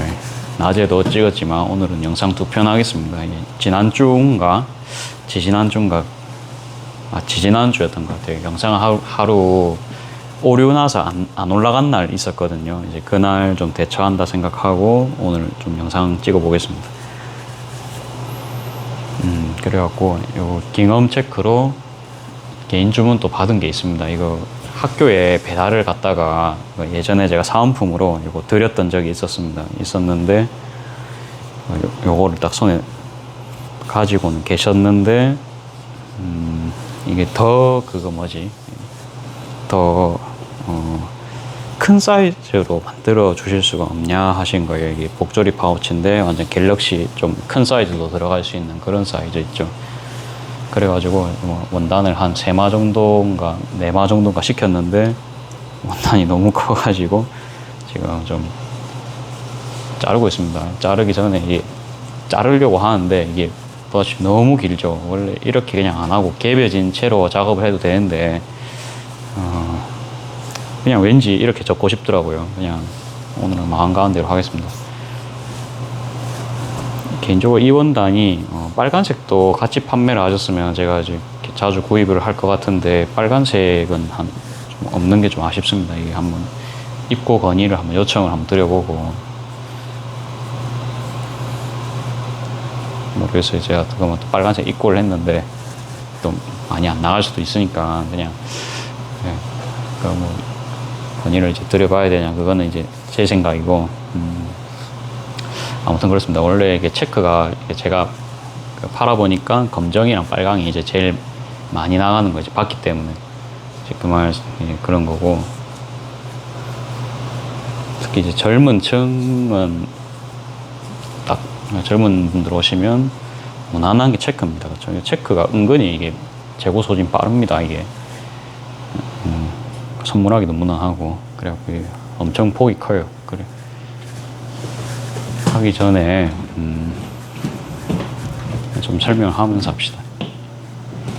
오늘 낮에도 찍었지만 오늘은 영상 2편 하겠습니다. 이게 지난주인가 지지난주였던 것 같아요. 영상 하루 오류 나서 안 올라간 날 있었거든요. 이제 그날 좀 대처한다 생각하고 오늘 좀 영상 찍어 보겠습니다. 그래갖고 요 경험 체크로 개인 주문 또 받은 게 있습니다. 이거 학교에 배달을 갔다가 예전에 제가 사은품으로 이거 드렸던 적이 있었는데 요거를 딱 손에 가지고는 계셨는데 이게 더 큰 사이즈로 만들어 주실 수가 없냐 하신 거예요. 이게 복조리 파우치인데 완전 갤럭시 좀 큰 사이즈로 들어갈 수 있는 그런 사이즈 있죠. 그래가지고 원단을 한 3마 정도인가 4마 정도인가 시켰는데 원단이 너무 커가지고 지금 좀 자르고 있습니다. 자르기 전에 이게 자르려고 하는데 이게 너무 길죠. 원래 이렇게 그냥 안 하고 개벼진 채로 작업을 해도 되는데 그냥 왠지 이렇게 접고 싶더라고요. 그냥 오늘은 마음 가는 대로 하겠습니다. 개인적으로 이 원단이 빨간색도 같이 판매를 하셨으면 제가 이제 자주 구입을 할 것 같은데 빨간색은 좀 없는 게 좀 아쉽습니다. 이게 한번 입고 건의를 한번 요청을 한번 드려보고 그래서 제가 또 빨간색 입고를 했는데 또 많이 안 나갈 수도 있으니까 그냥 건의를 이제 드려봐야 되냐 그거는 이제 제 생각이고 아무튼 그렇습니다. 원래 이게 체크가 제가 팔아보니까 검정이랑 빨강이 이제 제일 많이 나가는 거지 봤기 때문에 이제 그런 거고 특히 이제 젊은 층은 딱 젊은 분들 오시면 무난한 게 체크입니다. 그렇죠? 체크가 은근히 이게 재고 소진 빠릅니다. 이게 선물하기도 무난하고 그래갖고 엄청 폭이 커요. 그래 하기 전에 좀 설명을 하면서 합시다.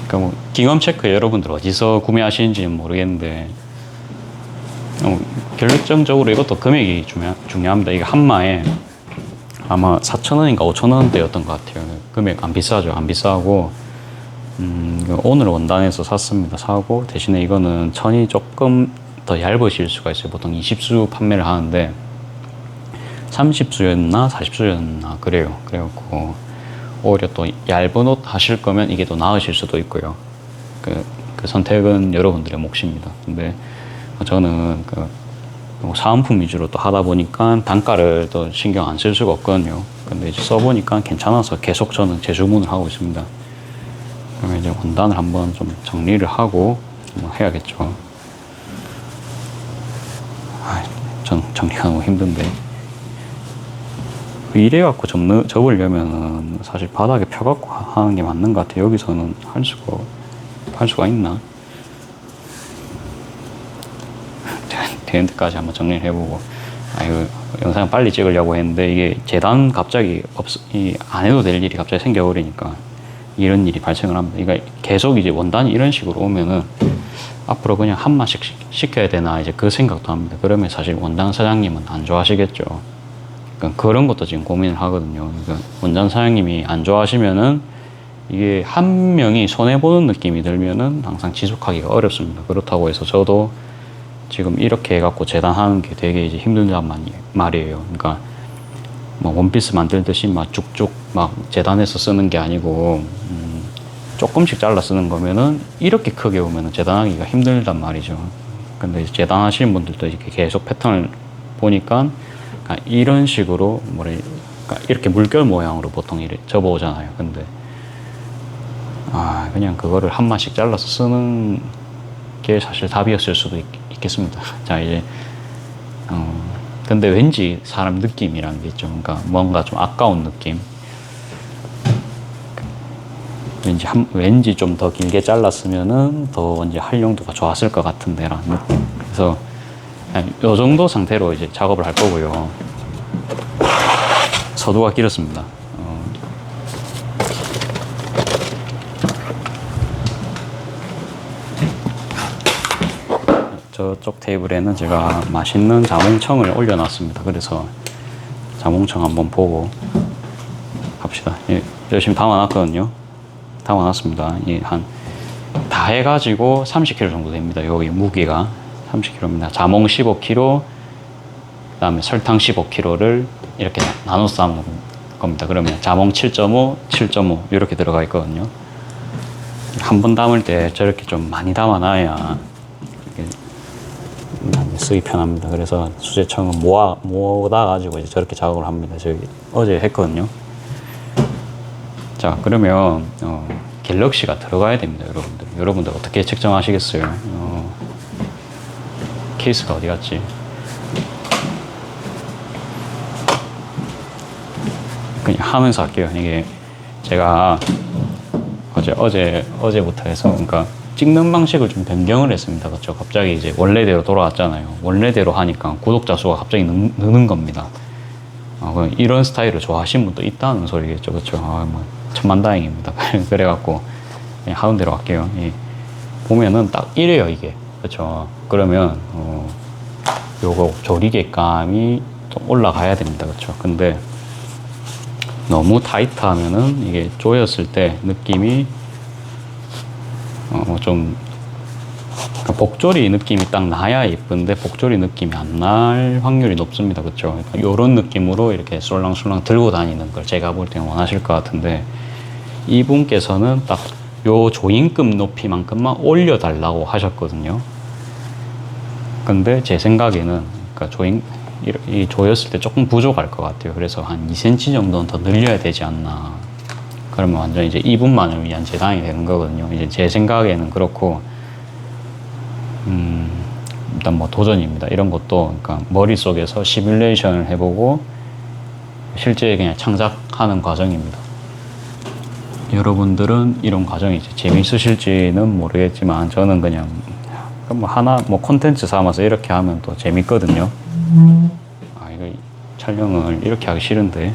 그러니까 기검 체크 여러분들 어디서 구매하시는지는 모르겠는데 결정적으로 이것도 금액이 중요합니다. 이게 한마에 아마 4,000원인가 5,000원대였던 것 같아요. 금액 안 비싸죠. 안 비싸고 오늘 원단에서 샀습니다. 사고 대신에 이거는 천이 조금 더 얇으실 수가 있어요. 보통 20수 판매를 하는데 30수였나 40수였나 그래요. 그래갖고 오히려 또 얇은 옷 하실 거면 이게 더 나으실 수도 있고요. 그 선택은 여러분들의 몫입니다. 근데 저는 사은품 위주로 또 하다 보니까 단가를 또 신경 안 쓸 수가 없거든요. 근데 이제 써보니까 괜찮아서 계속 저는 재주문을 하고 있습니다. 그러면 이제 원단을 한번 좀 정리를 하고 해야겠죠. 정리가 너무 힘든데. 이래갖고 접으려면은 사실 바닥에 펴갖고 하는 게 맞는 것 같아요. 여기서는 할 수가 있나? 되는 데까지 한번 정리를 해보고. 이거 영상 빨리 찍으려고 했는데 이게 재단 갑자기 안 해도 될 일이 갑자기 생겨버리니까 이런 일이 발생을 합니다. 그러니까 계속 이제 원단이 이런 식으로 오면은 앞으로 그냥 한 마씩 시켜야 되나 이제 그 생각도 합니다. 그러면 사실 원단 사장님은 안 좋아하시겠죠. 그러니까 그런 것도 지금 고민을 하거든요. 그러니까 원단 사장님이 안 좋아하시면은 이게 한 명이 손해보는 느낌이 들면은 항상 지속하기가 어렵습니다. 그렇다고 해서 저도 지금 이렇게 해갖고 재단하는 게 되게 이제 힘들단 말이에요. 그러니까 원피스 만들듯이 막 쭉쭉 막 재단해서 쓰는 게 아니고 조금씩 잘라 쓰는 거면은 이렇게 크게 오면은 재단하기가 힘들단 말이죠. 근데 재단하시는 분들도 이렇게 계속 패턴을 보니까 이런 식으로 이렇게 물결 모양으로 보통 이렇게 접어오잖아요. 근데 그냥 그거를 한 마씩 잘라서 쓰는 게 사실 답이었을 수도 있겠습니다. 자 이제 근데 왠지 사람 느낌이라는 게 있죠. 그러니까 뭔가 좀 아까운 느낌. 왠지 좀 더 길게 잘랐으면은 더 이제 활용도가 좋았을 것 같은데라는 느낌. 그래서 이 정도 상태로 이제 작업을 할 거고요. 서두가 길었습니다. 저쪽 테이블에는 제가 맛있는 자몽청을 올려놨습니다. 그래서 자몽청 한번 보고 합시다. 예, 열심히 담아놨거든요. 담아놨습니다. 다 해가지고 30kg 정도 됩니다. 여기 무게가 30kg입니다. 자몽 15kg, 그다음에 설탕 15kg를 이렇게 나눠서 담은 겁니다. 그러면 자몽 7.5, 7.5 이렇게 들어가 있거든요. 한 번 담을 때 저렇게 좀 많이 담아놔야 쓰기 편합니다. 그래서 수제청은 모아 가지고 이제 저렇게 작업을 합니다. 저기 어제 했거든요. 자, 그러면 갤럭시가 들어가야 됩니다, 여러분들. 여러분들 어떻게 측정하시겠어요? 케이스가 어디 갔지? 그냥 하면서 할게요. 이게 제가 어제부터 해서, 그러니까 찍는 방식을 좀 변경을 했습니다. 그렇죠? 갑자기 이제 원래대로 돌아왔잖아요. 원래대로 하니까 구독자 수가 갑자기 느는 겁니다. 이런 스타일을 좋아하시는 분도 있다는 소리겠죠. 그렇죠? 뭐 천만다행입니다. 그래갖고 그냥 하던 대로 할게요. 보면은 딱 이래요, 이게. 그렇죠? 그러면 요거 조리개감이 좀 올라가야 됩니다. 그렇죠? 근데 너무 타이트하면은 이게 조였을 때 느낌이 좀 복조리 느낌이 딱 나야 예쁜데 복조리 느낌이 안 날 확률이 높습니다. 그렇죠? 이런 느낌으로 이렇게 솔랑솔랑 들고 다니는 걸 제가 볼 때는 원하실 것 같은데, 이분께서는 딱 요 조인급 높이만큼만 올려달라고 하셨거든요. 근데 제 생각에는 그러니까 이 조였을 때 조금 부족할 것 같아요. 그래서 한 2cm 정도는 더 늘려야 되지 않나. 그러면 완전 이제 이분만을 위한 재단이 되는 거거든요. 이제 제 생각에는 그렇고, 일단 뭐 도전입니다. 이런 것도 그러니까 머릿속에서 시뮬레이션을 해보고 실제 그냥 창작하는 과정입니다. 여러분들은 이런 과정이 이제 재밌으실지는 모르겠지만 저는 그냥 뭐 콘텐츠 삼아서 이렇게 하면 또 재밌거든요. 이거 촬영을 이렇게 하기 싫은데,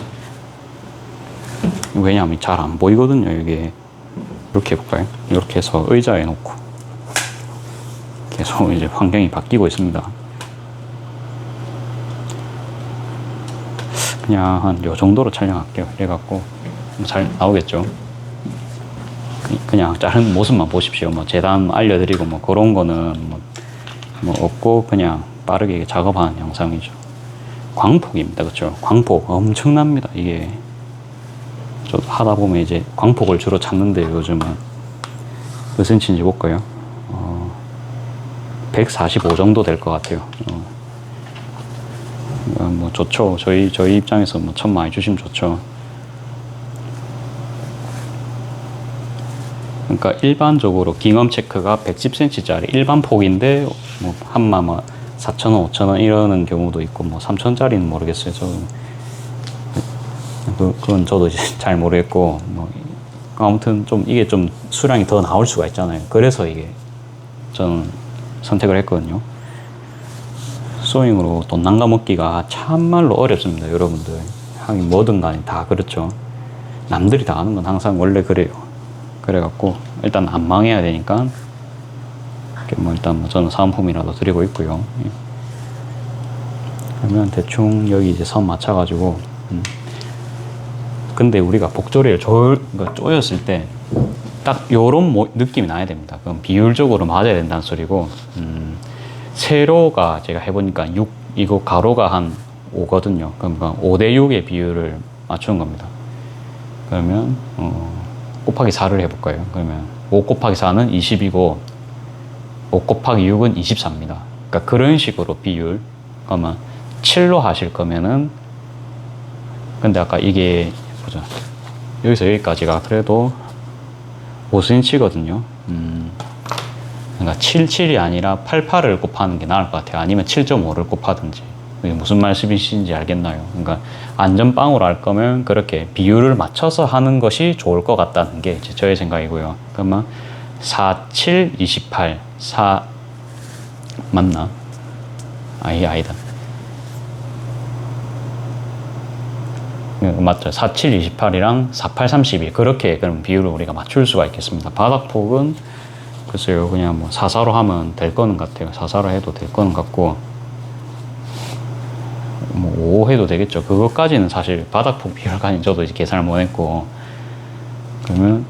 왜냐하면 잘 안 보이거든요. 이게 이렇게 해볼까요? 이렇게 해서 의자에 놓고 계속 이제 환경이 바뀌고 있습니다. 그냥 한 요 정도로 촬영할게요. 이래갖고 잘 나오겠죠? 그냥 자른 모습만 보십시오. 뭐 재단 알려드리고 뭐 그런 거는 뭐 없고 그냥 빠르게 작업하는 영상이죠. 광폭입니다. 그렇죠? 광폭 엄청납니다. 이게 저 하다 보면 이제 광폭을 주로 찾는데 요즘은 몇 cm인지 볼까요? 145 정도 될 것 같아요. 뭐 좋죠. 저희 입장에서 뭐 천 많이 주시면 좋죠. 그러니까 일반적으로 기검 체크가 110cm짜리 일반 폭인데 뭐 한마 뭐 4,000원, 5,000원 이러는 경우도 있고 뭐 3,000원짜리는 모르겠어요. 그건 저도 이제 잘 모르겠고, 뭐 아무튼 좀 이게 좀 수량이 더 나올 수가 있잖아요. 그래서 이게 저는 선택을 했거든요. 소잉으로 돈 낭가먹기가 참말로 어렵습니다, 여러분들. 하긴 뭐든 간에 다 그렇죠. 남들이 다 아는 건 항상 원래 그래요. 그래갖고 일단 안 망해야 되니까 뭐 일단 뭐 저는 사은품이라도 드리고 있고요. 그러면 대충 여기 이제 선 맞춰가지고 근데 우리가 복조리를 그러니까 조였을 때 딱 요런 느낌이 나야 됩니다. 그럼 비율적으로 맞아야 된다는 소리고, 세로가 제가 해보니까 6, 이거 가로가 한 5거든요. 그러니까 5대6의 비율을 맞추는 겁니다. 그러면 곱하기 4를 해볼까요? 그러면 5 곱하기 4는 20이고 5 곱하기 6은 24입니다. 그러니까 그런 식으로 비율. 그러면 7로 하실 거면은, 근데 아까 이게 보자, 여기서 여기까지가 그래도 5cm거든요. 그러니까 77이 아니라 88을 곱하는 게 나을 것 같아요. 아니면 7.5를 곱하든지. 그게 무슨 말씀이신지 알겠나요? 그러니까 안전빵으로 할 거면 그렇게 비율을 맞춰서 하는 것이 좋을 것 같다는 게 이제 저의 생각이고요. 그러면 4, 7, 28, 4 맞나? 이게 아니다. 맞죠. 4, 7, 28이랑 4, 8, 32 그렇게 그럼 비율을 우리가 맞출 수가 있겠습니다. 바닥폭은 글쎄요, 그냥 뭐 4, 4로 하면 될 거는 같아요. 4, 4로 해도 될 거는 같고, 뭐 5 해도 되겠죠. 그것까지는 사실 바닥폭 비율까지는 저도 이제 계산을 못 했고, 그러면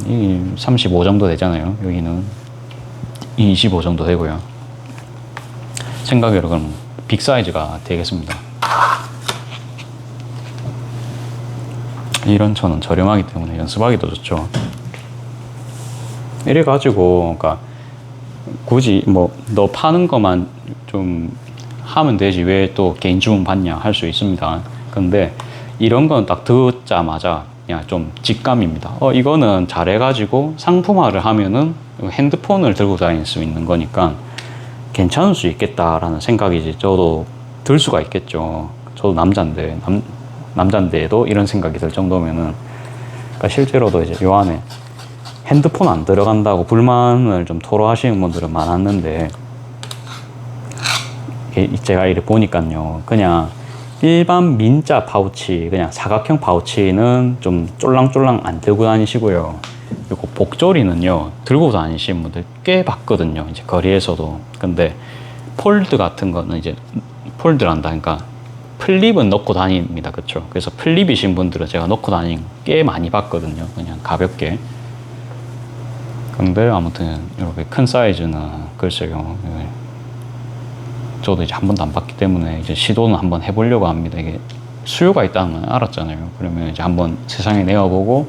이 35 정도 되잖아요. 여기는 25 정도 되고요. 생각외로 그럼 빅 사이즈가 되겠습니다. 이런 천은 저렴하기 때문에 연습하기도 좋죠. 이래가지고, 그러니까 굳이 뭐 너 파는 것만 좀 하면 되지 왜 또 개인 주문 받냐 할 수 있습니다. 근데 이런 건 딱 듣자마자 그냥 좀 직감입니다. 이거는 잘해가지고 상품화를 하면은 핸드폰을 들고 다닐 수 있는 거니까 괜찮을 수 있겠다라는 생각이 이제 저도 들 수가 있겠죠. 저도 남잔데도 이런 생각이 들 정도면은, 그러니까 실제로도 이제 요 안에 핸드폰 안 들어간다고 불만을 좀 토로하시는 분들은 많았는데, 제가 이렇게 보니까요, 그냥 일반 민자 파우치, 그냥 사각형 파우치는 좀 쫄랑쫄랑 안 들고 다니시고요. 그리고 복조리는요, 들고 다니시는 분들 꽤 봤거든요, 이제 거리에서도. 근데 폴드 같은 거는 이제 폴드란다, 그러니까 플립은 넣고 다닙니다, 그렇죠? 그래서 플립이신 분들은 제가 넣고 다니는 꽤 많이 봤거든요, 그냥 가볍게. 근데 아무튼 이렇게 큰 사이즈는 글쎄요, 저도 이제 한 번도 안 봤기 때문에 이제 시도는 한번 해보려고 합니다. 이게 수요가 있다는 건 알았잖아요. 그러면 이제 한번 세상에 내어보고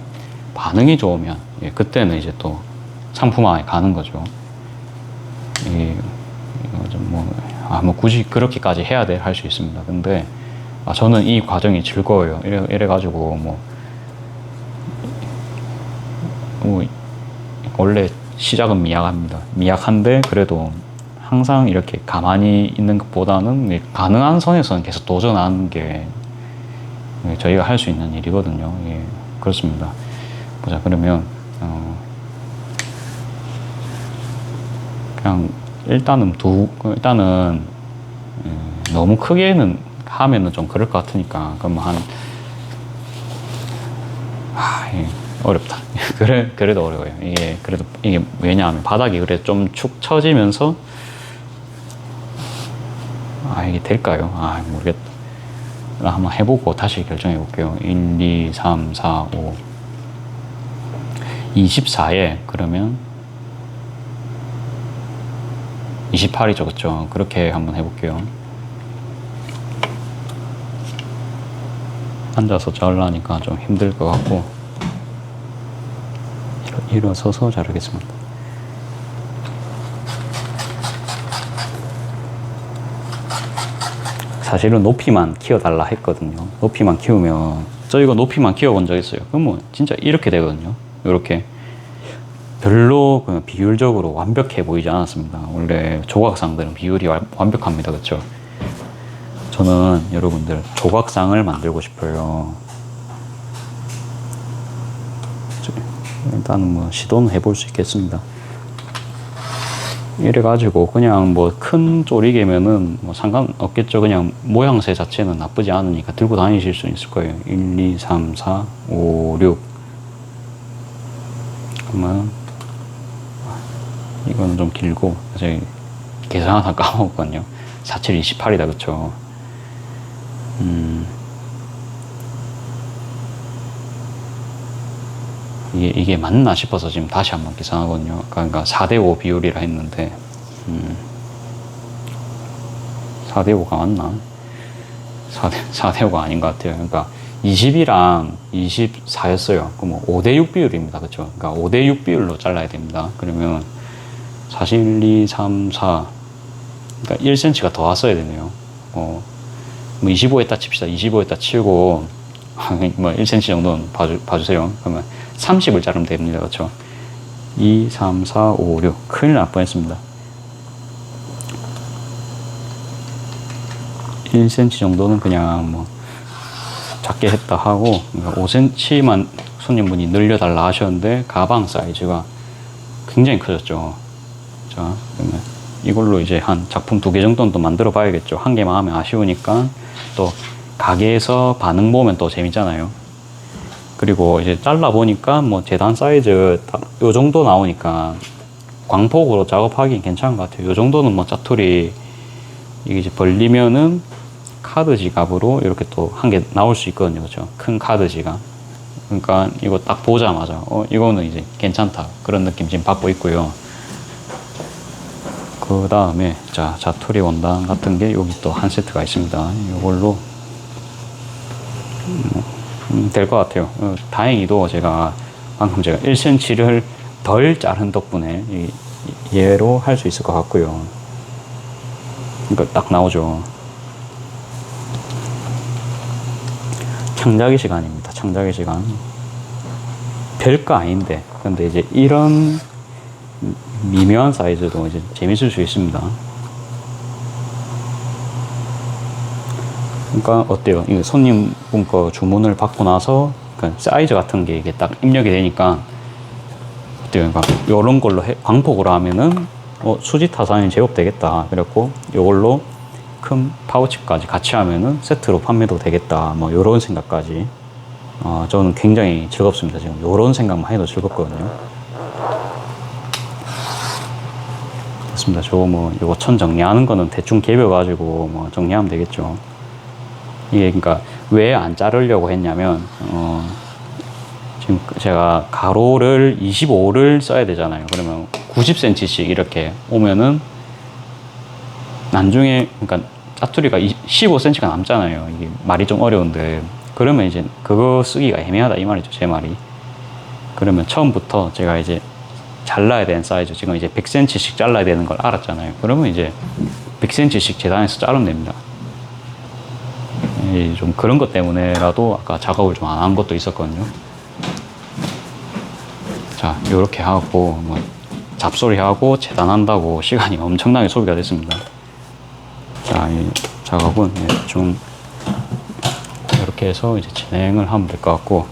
반응이 좋으면 그때는 이제 또 상품화에 가는 거죠. 이게 뭐 굳이 그렇게까지 해야 돼 할 수 있습니다. 근데 저는 이 과정이 즐거워요. 이래가지고 원래 시작은 미약합니다. 미약한데 그래도 항상 이렇게 가만히 있는 것보다는 가능한 선에서는 계속 도전하는 게 저희가 할 수 있는 일이거든요. 예, 그렇습니다. 보자, 그러면 그냥 일단은 너무 크게는 하면은 좀 그럴 것 같으니까 그럼 어렵다. 그래도 어려워요. 이게 왜냐하면 바닥이 그래 좀 축 처지면서 이게 될까요? 모르겠다. 한번 해보고 다시 결정해 볼게요. 1, 2, 3, 4, 5 24에 그러면 28이죠, 그쵸? 그렇게 한번 해볼게요. 앉아서 자르려니까 좀 힘들 것 같고 일어서서 자르겠습니다. 사실은 높이만 키워달라 했거든요. 높이만 키우면, 저 이거 높이만 키워본 적 있어요. 그럼 뭐 진짜 이렇게 되거든요. 이렇게 별로 비율적으로 완벽해 보이지 않았습니다. 원래 조각상들은 비율이 완벽합니다, 그렇죠? 저는 여러분들 조각상을 만들고 싶어요. 일단은 뭐 시도는 해볼 수 있겠습니다. 이래가지고 그냥 뭐 큰 쪼리개면은 뭐 상관없겠죠. 그냥 모양새 자체는 나쁘지 않으니까 들고 다니실 수 있을 거예요. 1, 2, 3, 4, 5, 6. 그러면 이거는 좀 길고, 제가 계산하다 까먹었거든요. 47, 28이다, 그쵸? 이게 맞나 싶어서 지금 다시 한번 계산하거든요. 그러니까 4대5 비율이라 했는데 4대5가 맞나? 4대5가 아닌 것 같아요. 그러니까 20이랑 24였어요. 그럼 5대6 비율입니다. 그쵸? 그러니까 5대6 비율로 잘라야 됩니다. 그러면 41, 2, 3, 4 그러니까 1cm가 더 왔어야 되네요. 뭐 25에다 칩시다. 25에다 치고 뭐 1cm 정도는 봐주세요. 그러면 30을 자르면 됩니다. 그렇죠? 2, 3, 4, 5, 6 큰일 날 뻔했습니다. 1cm 정도는 그냥 뭐 작게 했다 하고, 그러니까 5cm만 손님분이 늘려달라 하셨는데 가방 사이즈가 굉장히 커졌죠. 자, 그러면 이걸로 이제 한 작품 2개 정도는 또 만들어 봐야겠죠. 한 개만 하면 아쉬우니까 또 가게에서 반응 보면 또 재밌잖아요. 그리고 이제 잘라보니까 뭐 재단 사이즈 딱 요 정도 나오니까 광폭으로 작업하기 괜찮은 것 같아요. 요 정도는 뭐 짜투리 이게 이제 벌리면은 카드 지갑으로 이렇게 또 한 개 나올 수 있거든요. 그렇죠? 큰 카드 지갑. 그러니까 이거 딱 보자마자 이거는 이제 괜찮다 그런 느낌 지금 받고 있고요. 그 다음에 자 자투리 원단 같은 게 여기 또 한 세트가 있습니다. 이걸로 될 것 같아요. 다행히도 제가 방금 제가 1cm를 덜 자른 덕분에 얘로 할 수 있을 것 같고요. 이거 딱 나오죠. 창작의 시간입니다. 창작의 시간. 별거 아닌데, 근데 이제 이런 미묘한 사이즈도 이제 재밌을 수 있습니다. 그러니까 어때요? 이거 손님분 거 주문을 받고 나서 그 사이즈 같은 게 이게 딱 입력이 되니까 어때요? 그러니까 이런 걸로 광폭으로 하면은 수지 타산이 제법 되겠다. 그래갖고 이걸로 큰 파우치까지 같이 하면은 세트로 판매도 되겠다. 뭐 이런 생각까지. 저는 굉장히 즐겁습니다. 지금 이런 생각만 해도 즐겁거든요. 맞습니다. 저거 뭐 이거 천 정리하는 거는 대충 개벼가지고 뭐 정리하면 되겠죠. 이게 그러니까 왜 안 자르려고 했냐면 지금 제가 가로를 25를 써야 되잖아요. 그러면 90cm씩 이렇게 오면은 나중에 그러니까 짜투리가 15cm가 남잖아요. 이게 말이 좀 어려운데 그러면 이제 그거 쓰기가 애매하다 이 말이죠. 제 말이. 그러면 처음부터 제가 이제 잘라야 되는 사이즈 지금 이제 100cm씩 잘라야 되는 걸 알았잖아요. 그러면 이제 100cm씩 재단해서 자르면 됩니다. 좀 그런 것 때문에라도 아까 작업을 좀 안 한 것도 있었거든요. 자, 이렇게 하고 뭐 잡소리 하고 재단한다고 시간이 엄청나게 소비가 됐습니다. 자, 이 작업은 좀 이렇게 해서 이제 진행을 하면 될 것 같고,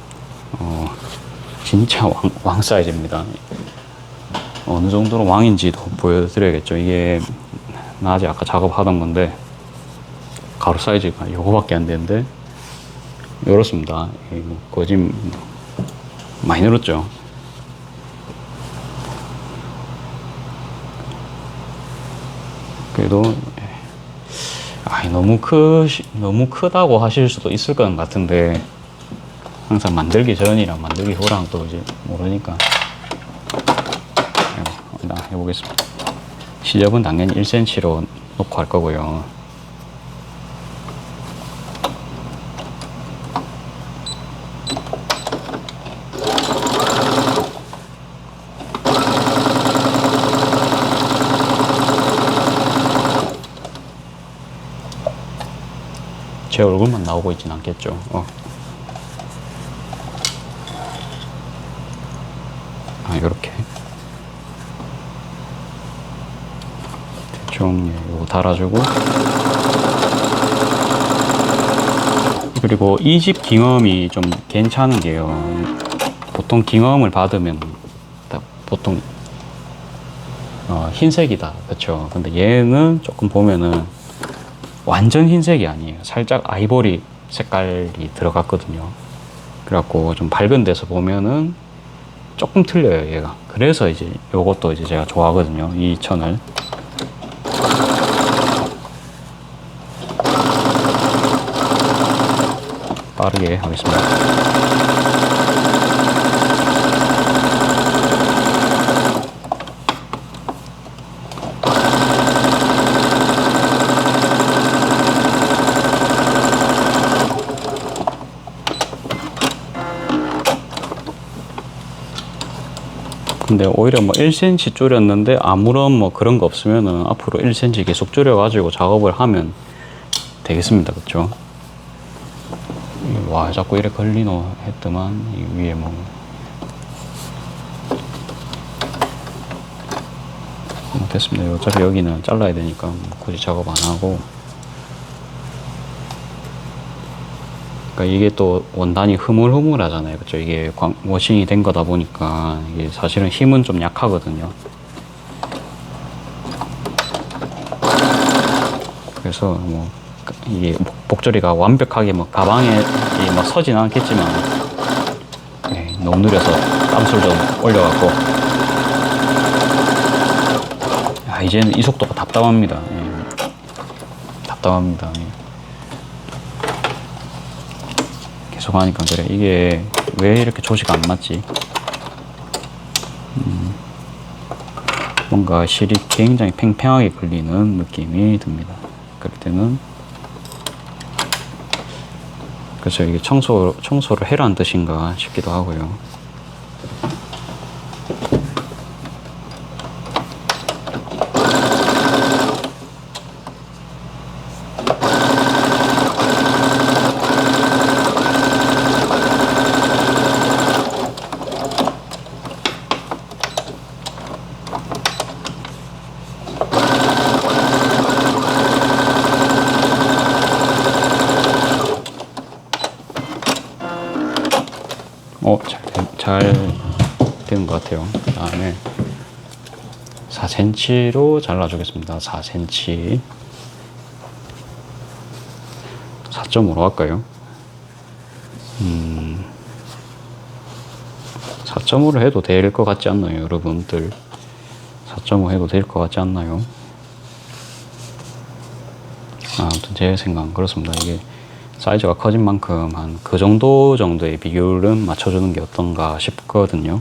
진짜 왕 사이즈입니다. 어느 정도로 왕인지도 보여드려야겠죠. 이게 낮에 아까 작업하던 건데 가로 사이즈가 요거밖에 안 되는데 이렇습니다. 거진 많이 늘었죠. 그래도 너무 크다고 하실 수도 있을 것 같은데 항상 만들기 전이랑 만들기 후랑 또 이제 모르니까 해보겠습니다. 시접은 당연히 1cm로 놓고 할 거고요. 제 얼굴만 나오고 있진 않겠죠. 요렇게 대충 요거 달아주고, 그리고 이 집 깅엄이 좀 괜찮은 게요. 보통 깅엄을 받으면 보통 흰색이다, 그렇죠? 근데 얘는 조금 보면은 완전 흰색이 아니에요. 살짝 아이보리 색깔이 들어갔거든요. 그래갖고 좀 밝은 데서 보면은 조금 틀려요, 얘가. 그래서 이제 요것도 이제 제가 좋아하거든요, 이 천을. 빠르게 하겠습니다. 근데 오히려 뭐 1cm 줄였는데 아무런 뭐 그런 거 없으면은 앞으로 1cm 계속 줄여가지고 작업을 하면 되겠습니다. 그쵸? 와, 자꾸 이래 걸리노 했더만 이 위에 뭐 됐습니다. 어차피 여기는 잘라야 되니까 굳이 작업 안 하고. 그러니까 이게 또 원단이 흐물흐물하잖아요. 그쵸? 이게 워싱이 된 거다 보니까 이게 사실은 힘은 좀 약하거든요. 그래서 뭐 이게 복조리가 완벽하게 뭐 가방에 뭐 서진 않겠지만 너무 느려서 땀술 좀 올려갖고 이제는 이 속도가 답답합니다. 답답합니다. 계속 하니까 그래. 이게 왜 이렇게 조시가 안 맞지? 뭔가 실이 굉장히 팽팽하게 걸리는 느낌이 듭니다. 그럴 때는 그래서 이게 청소를 해라는 뜻인가 싶기도 하고요. 잘 되는 것 같아요. 그 다음에 4cm로 잘라주겠습니다. 4cm. 4.5로 할까요? 4.5로 해도 될 것 같지 않나요, 여러분들? 4.5 해도 될 것 같지 않나요? 아무튼 제 생각은 그렇습니다. 이게 사이즈가 커진 만큼 한 그 정도의 비율은 맞춰주는 게 어떤가 싶거든요.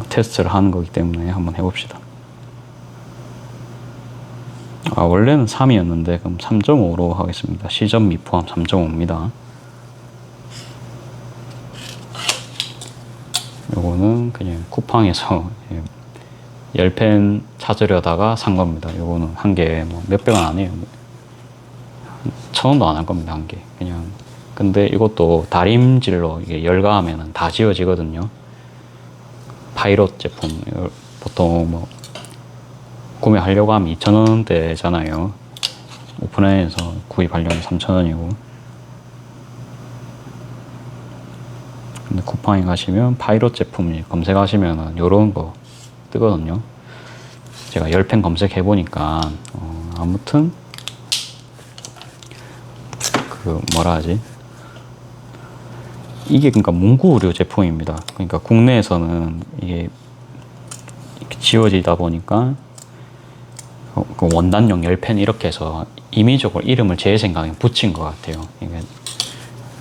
테스트를 하는 거기 때문에 한번 해봅시다. 원래는 3이었는데 그럼 3.5로 하겠습니다. 시접 미포함 3.5입니다. 요거는 그냥 쿠팡에서 10펜 찾으려다가 산 겁니다. 요거는 한 개 뭐 몇백 원 안 해요. 1,000원도 안 할 겁니다. 한 개. 그냥. 근데 이것도 다림질로 이게 열가하면 다 지워지거든요. 파이롯 제품. 보통 뭐 구매하려고 하면 2,000원대잖아요. 오프라인에서 구입하려면 3,000원이고. 근데 쿠팡에 가시면 파이롯 제품 검색하시면 요런 거 뜨거든요. 제가 10펜 검색해 보니까 아무튼 그 뭐라 하지? 이게 그러니까 문구 의료 제품입니다. 그러니까 국내에서는 이게 이렇게 지워지다 보니까 그 원단용 10펜 이렇게 해서 임의적으로 이름을 제 생각에 붙인 것 같아요. 이게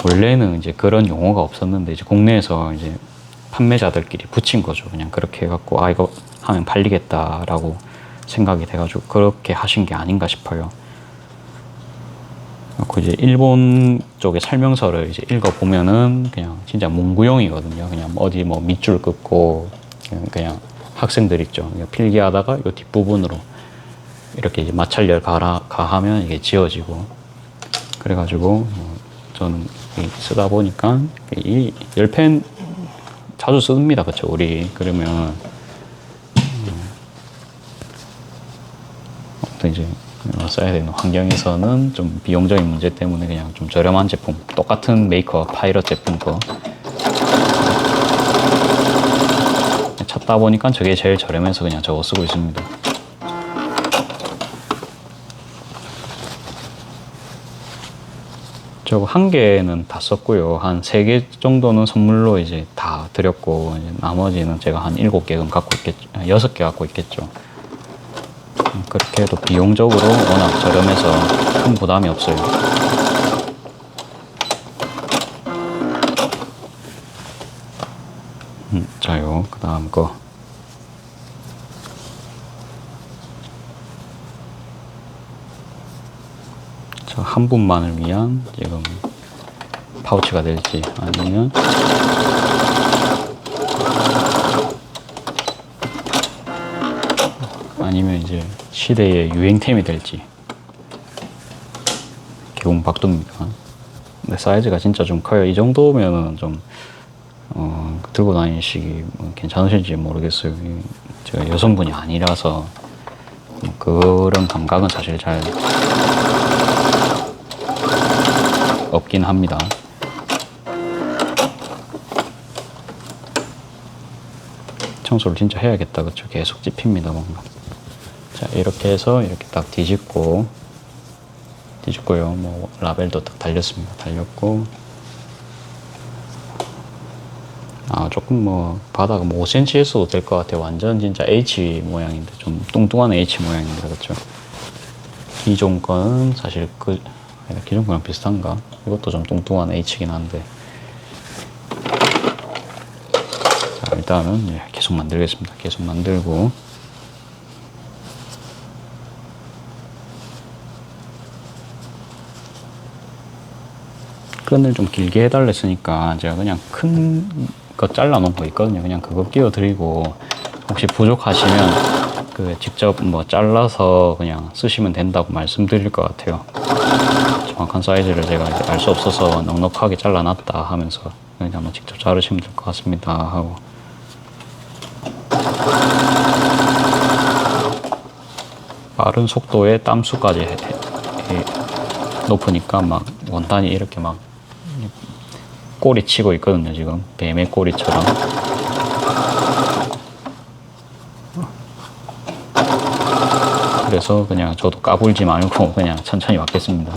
원래는 이제 그런 용어가 없었는데 이제 국내에서 이제 판매자들끼리 붙인 거죠. 그냥 그렇게 해갖고 이거 하면 팔리겠다라고 생각이 돼가지고 그렇게 하신 게 아닌가 싶어요. 그 이제 일본 쪽의 설명서를 이제 읽어보면은 그냥 진짜 문구용이거든요. 그냥 어디 뭐 밑줄 긋고 그냥 학생들 있죠. 필기하다가 이 뒷부분으로 이렇게 이제 마찰열 가하면 이게 지워지고 그래가지고 저는 쓰다 보니까 이 10펜 자주 씁니다. 그쵸 우리 그러면 이제 써야 되는 환경에서는 좀 비용적인 문제 때문에 그냥 좀 저렴한 제품 똑같은 메이커 파이럿 제품 거 찾다 보니까 저게 제일 저렴해서 그냥 저거 쓰고 있습니다. 저거 한 개는 다 썼고요. 한 3개 정도는 선물로 이제 다 드렸고, 이제 나머지는 제가 한 7개는 갖고 있겠죠. 6개 갖고 있겠죠. 그렇게 해도 비용적으로 워낙 저렴해서 큰 부담이 없어요. 자요, 그 다음 거. 한 분만을 위한 지금 파우치가 될지 아니면 이제 시대의 유행템이 될지 개공박두입니다. 근데 사이즈가 진짜 좀 커요. 이 정도면은 좀 들고 다니시기 괜찮으실지 모르겠어요. 제가 여성분이 아니라서 그런 감각은 사실 잘 없긴 합니다. 청소를 진짜 해야겠다. 그쵸? 계속 찝힙니다, 뭔가. 자, 이렇게 해서 이렇게 딱 뒤집고요. 뭐, 라벨도 딱 달렸습니다. 달렸고. 조금 뭐 바다가 뭐 5cm 했어도 될 것 같아요. 완전 진짜 H 모양인데, 좀 뚱뚱한 H 모양인데, 그렇죠. 기존 거는 사실 기존 거랑 비슷한가? 이것도 좀 뚱뚱한 H긴 한데. 자, 일단은 계속 만들겠습니다. 계속 만들고. 끈을 좀 길게 해달라 했으니까 제가 그냥 큰 거 잘라 놓은 거 있거든요. 그냥 그거 끼워 드리고, 혹시 부족하시면 직접 뭐 잘라서 그냥 쓰시면 된다고 말씀드릴 것 같아요. 정확한 사이즈를 제가 알 수 없어서 넉넉하게 잘라놨다 하면서 그냥 한번 직접 자르시면 될 것 같습니다 하고. 빠른 속도에 땀수까지 높으니까 막 원단이 이렇게 막 꼬리 치고 있거든요. 지금 뱀의 꼬리처럼. 그래서 그냥 저도 까불지 말고 그냥 천천히 왔겠습니다.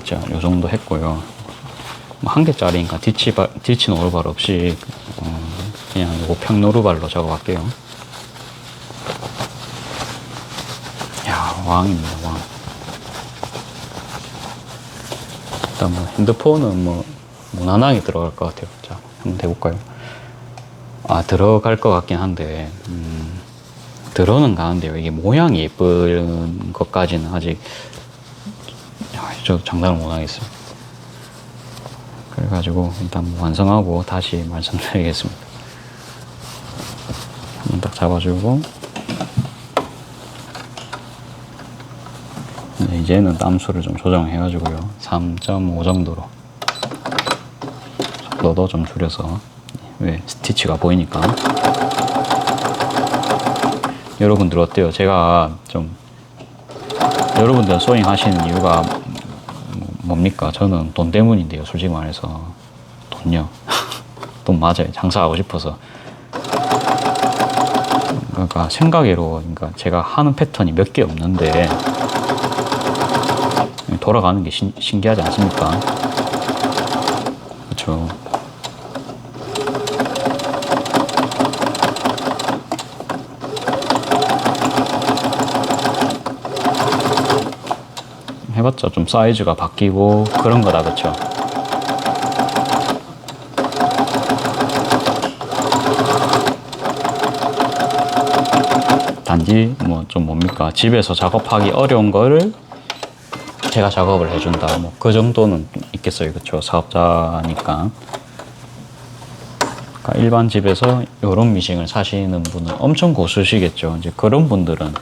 자, 요 정도 했고요. 한 개짜리니까 뒤치 노루발 없이 그냥 이거 평노루발로 작업할게요. 야, 왕입니다, 왕. 일단 뭐 핸드폰은 뭐 무난하게 들어갈 것 같아요. 자, 한번 해볼까요? 들어갈 것 같긴 한데, 들어는 가는데요. 이게 모양이 예쁜 것까지는 아직, 저 장담을 못 하겠어요. 그래가지고, 일단 뭐 완성하고 다시 말씀드리겠습니다. 한번 딱 잡아주고, 이제는 땀수를 좀 조정해가지고요. 3.5 정도로. 속도도 좀 줄여서. 왜 스티치가 보이니까. 여러분들 어때요? 제가 좀 여러분들 소잉 하시는 이유가 뭡니까? 저는 돈 때문인데요. 솔직히 말해서 돈요. 돈 맞아요. 장사하고 싶어서. 그러니까 생각외로, 그러니까 제가 하는 패턴이 몇 개 없는데 돌아가는 게 신기하지 않습니까? 그렇죠. 해봤자 좀 사이즈가 바뀌고 그런 거다, 그쵸? 단지 뭐 좀 뭡니까? 집에서 작업하기 어려운 거를 제가 작업을 해준다. 뭐 그 정도는 있겠어요, 그쵸? 사업자니까. 그러니까 일반 집에서 이런 미싱을 사시는 분은 엄청 고수시겠죠. 이제 그런 분들은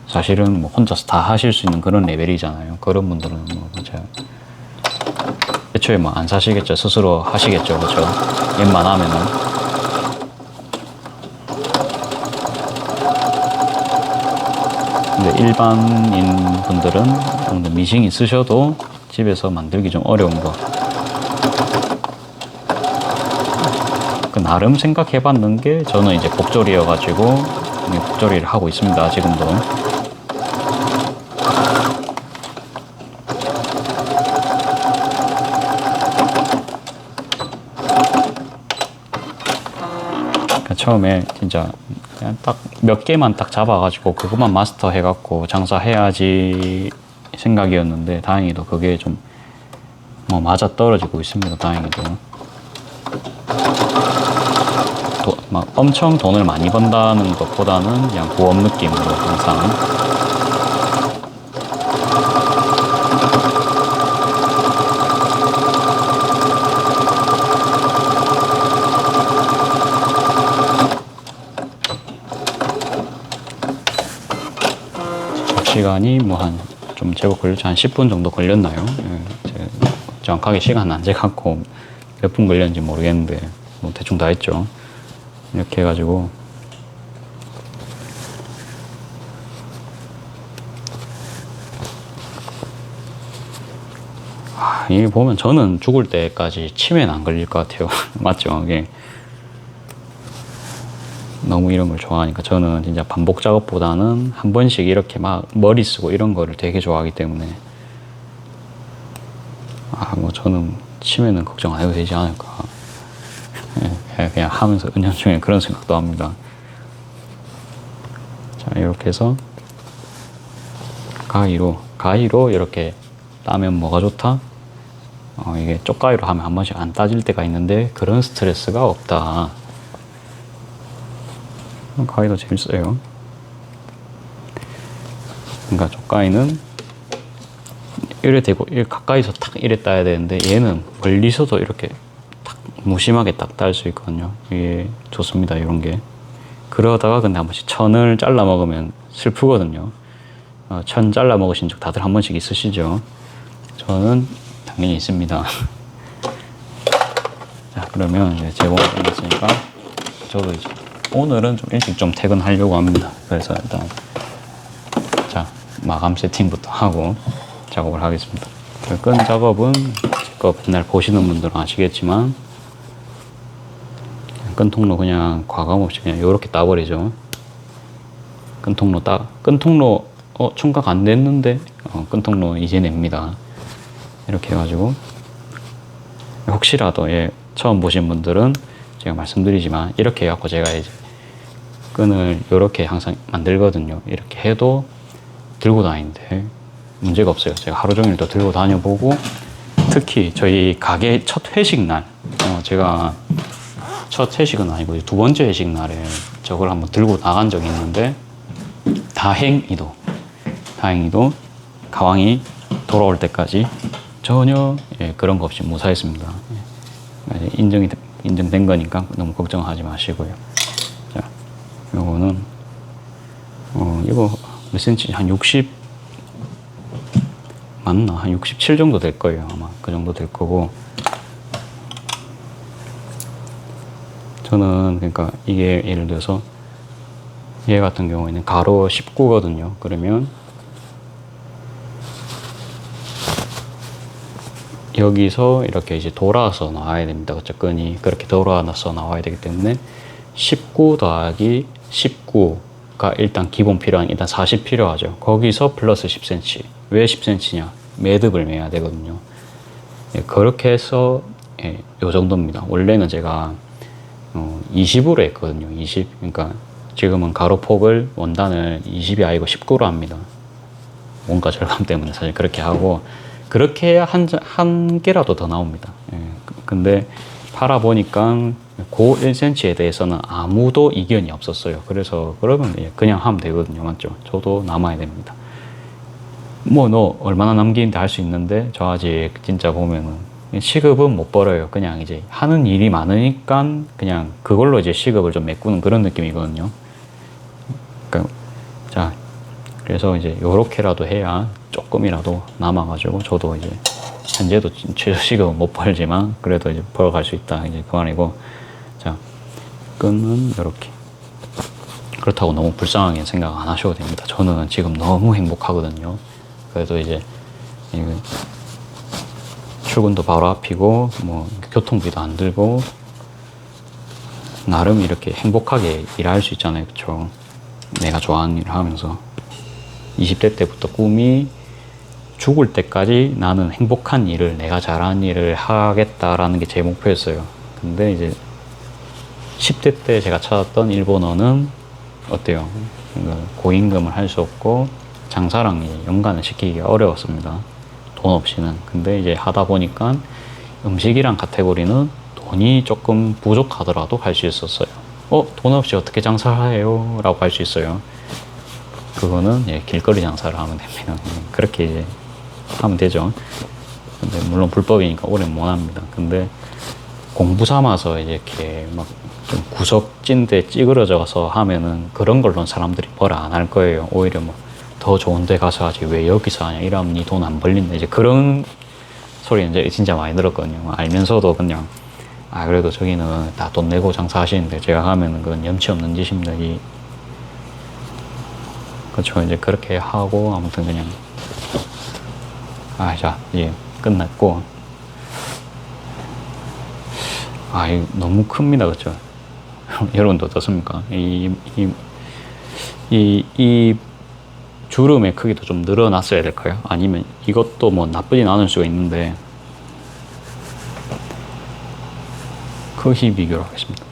사실은 뭐 혼자서 다 하실 수 있는 그런 레벨이잖아요. 그런 분들은 뭐 제가 애초에 뭐 안 사시겠죠. 스스로 하시겠죠, 그렇죠? 웬만하면은. 근데 일반인 분들은 미싱 있으셔도 집에서 만들기 좀 어려운 거. 나름 생각해봤는 게 저는 이제 곡조리여가지고 곡조리를 하고 있습니다, 지금도. 그러니까 처음에 진짜 그냥 딱 몇 개만 딱 잡아가지고 그것만 마스터 해갖고 장사해야지 생각이었는데 다행히도 그게 좀 뭐 맞아 떨어지고 있습니다. 다행히도. 막 엄청 돈을 많이 번다는 것보다는 그냥 보험 느낌으로 항상. 시간이 뭐 좀 제법 걸렸죠. 한 10분 정도 걸렸나요? 예, 정확하게 시간 안 재갖고 몇 분 걸렸는지 모르겠는데 뭐 대충 다 했죠. 이렇게 해가지고 이게 보면 저는 죽을 때까지 치매는 안 걸릴 것 같아요. 맞죠? 이게 너무 이런 걸 좋아하니까. 저는 진짜 반복 작업보다는 한 번씩 이렇게 막 머리 쓰고 이런 거를 되게 좋아하기 때문에 뭐 저는 치매는 걱정 안 해도 되지 않을까. 그냥 하면서 은연중에 그런 생각도 합니다. 자, 이렇게 해서 가위로 이렇게 따면 뭐가 좋다? 이게 쪽가위로 하면 한 번씩 안 따질 때가 있는데 그런 스트레스가 없다. 가위도 재밌어요. 그러니까 쪽가위는 이래 대고 가까이서 탁 이래 따야 되는데 얘는 멀리서도 이렇게 탁 무심하게 딱 딸 수 있거든요. 이게 좋습니다. 이런 게. 그러다가 근데 한 번씩 천을 잘라 먹으면 슬프거든요. 천 잘라 먹으신 적 다들 한 번씩 있으시죠? 저는 당연히 있습니다. 자, 그러면 이제 재봉이 끝났으니까 저도 이제 오늘은 좀 일찍 좀 퇴근하려고 합니다. 그래서 일단 자, 마감 세팅부터 하고 작업을 하겠습니다. 끈 작업은 제거 맨날 보시는 분들은 아시겠지만 끈 통로 그냥 과감 없이 그냥 이렇게 따버리죠. 끈 통로 충각 안 됐는데 끈 통로 이제 냅니다. 이렇게 해가지고 혹시라도 처음 보신 분들은 제가 말씀드리지만 이렇게 해갖고 제가 이제 끈을 이렇게 항상 만들거든요. 이렇게 해도 들고 다니는데 문제가 없어요. 제가 하루 종일 또 들고 다녀보고 특히 저희 가게 첫 회식 날 제가 첫 회식은 아니고 두 번째 회식 날에 저걸 한번 들고 나간 적이 있는데 다행히도 가왕이 돌아올 때까지 전혀 그런 거 없이 무사했습니다. 인정된 거니까 너무 걱정하지 마시고요. 자, 요거는 이거 몇 센치? 한 60 맞나? 한 67 정도 될 거예요. 아마 그 정도 될 거고. 저는 그러니까 이게 예를 들어서 얘 같은 경우에는 가로 19거든요. 그러면 여기서 이렇게 이제 돌아서 나와야 됩니다. 그쵸? 끈이 그렇게 돌아서 나와야 되기 때문에 19 더하기 19가 일단 기본 필요한 일단 40 필요하죠. 거기서 플러스 10cm. 왜 10cm냐? 매듭을 매야 되거든요. 그렇게 해서 요 정도입니다. 원래는 제가 20으로 했거든요. 20. 그러니까 지금은 가로폭을 원단을 20이 아니고 19로 합니다. 원가 절감 때문에 사실 그렇게 하고 그렇게 해야 한 개라도 더 나옵니다. 근데 팔아보니까 그 1cm에 대해서는 아무도 이견이 없었어요. 그래서 그러면 그냥 하면 되거든요. 맞죠? 저도 남아야 됩니다. 뭐 너 얼마나 남기는데 할 수 있는데 저 아직 진짜 보면은 시급은 못 벌어요. 그냥 이제 하는 일이 많으니까 그냥 그걸로 이제 시급을 좀 메꾸는 그런 느낌이거든요. 그러니까 자, 그래서 이제 요렇게라도 해야 조금이라도 남아가지고 저도 이제 현재도 최저 시급은 못 벌지만 그래도 이제 벌어갈 수 있다. 이제 그 말이고. 자, 끈은 이렇게. 그렇다고 너무 불쌍하게 생각 안 하셔도 됩니다. 저는 지금 너무 행복하거든요. 그래도 이제 출근도 바로 앞이고 뭐 교통비도 안 들고 나름 이렇게 행복하게 일할 수 있잖아요. 그쵸? 내가 좋아하는 일을 하면서 20대 때부터 꿈이 죽을 때까지 나는 행복한 일을 내가 잘하는 일을 하겠다라는 게 제 목표였어요. 근데 이제 10대 때 제가 찾았던 일본어는 어때요? 고임금을 할 수 없고 장사랑 연관을 시키기가 어려웠습니다. 돈 없이는. 근데 이제 하다 보니까 음식이란 카테고리는 돈이 조금 부족하더라도 할 수 있었어요. 돈 없이 어떻게 장사해요? 라고 할 수 있어요. 그거는 길거리 장사를 하면 됩니다. 그렇게 이제 하면 되죠. 근데 물론 불법이니까 오래 못 합니다. 근데 공부 삼아서 이렇게 막 좀 구석진 데 찌그러져서 하면은 그런 걸로는 사람들이 뭐라 안 할 거예요. 오히려 뭐 더 좋은 데 가서 하지 왜 여기서 하냐 이러면 니 돈 안 벌린다 이제 그런 소리 이제 진짜 많이 들었거든요. 알면서도 그냥 그래도 저기는 다 돈 내고 장사하시는데 제가 하면은 그건 염치 없는 짓입니다. 그렇죠. 이제 그렇게 하고 아무튼 그냥 자 이제 끝났고 이거 너무 큽니다. 그렇죠. 여러분도 어떻습니까? 이 주름의 크기도 좀 늘어났어야 될까요? 아니면 이것도 뭐 나쁘진 않을 수가 있는데 크기 비교를 하겠습니다.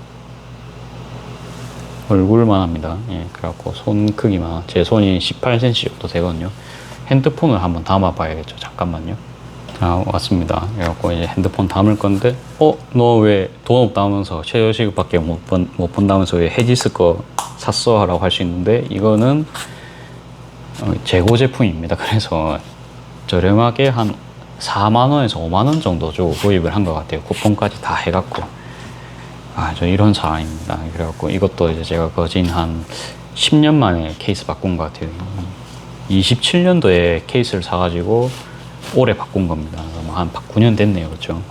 얼굴만 합니다. 예, 그래갖고 손 크기만, 제 손이 18cm 정도 되거든요. 핸드폰을 한번 담아 봐야겠죠. 잠깐만요. 자, 왔습니다. 그래갖고 이제 핸드폰 담을 건데, 너 왜 돈 없다면서, 최저시급밖에 못 번다면서 왜 헤지스 거 샀어? 라고 할 수 있는데, 이거는 재고 제품입니다. 그래서 저렴하게 한 4만원에서 5만원 정도 주고 구입을 한 것 같아요. 쿠폰까지 다 해갖고. 저 이런 사람입니다. 그래갖고 이것도 이제 제가 거진 한 10년 만에 케이스 바꾼 것 같아요. 27년도에 케이스를 사가지고 올해 바꾼 겁니다. 한 9년 됐네요. 그렇죠?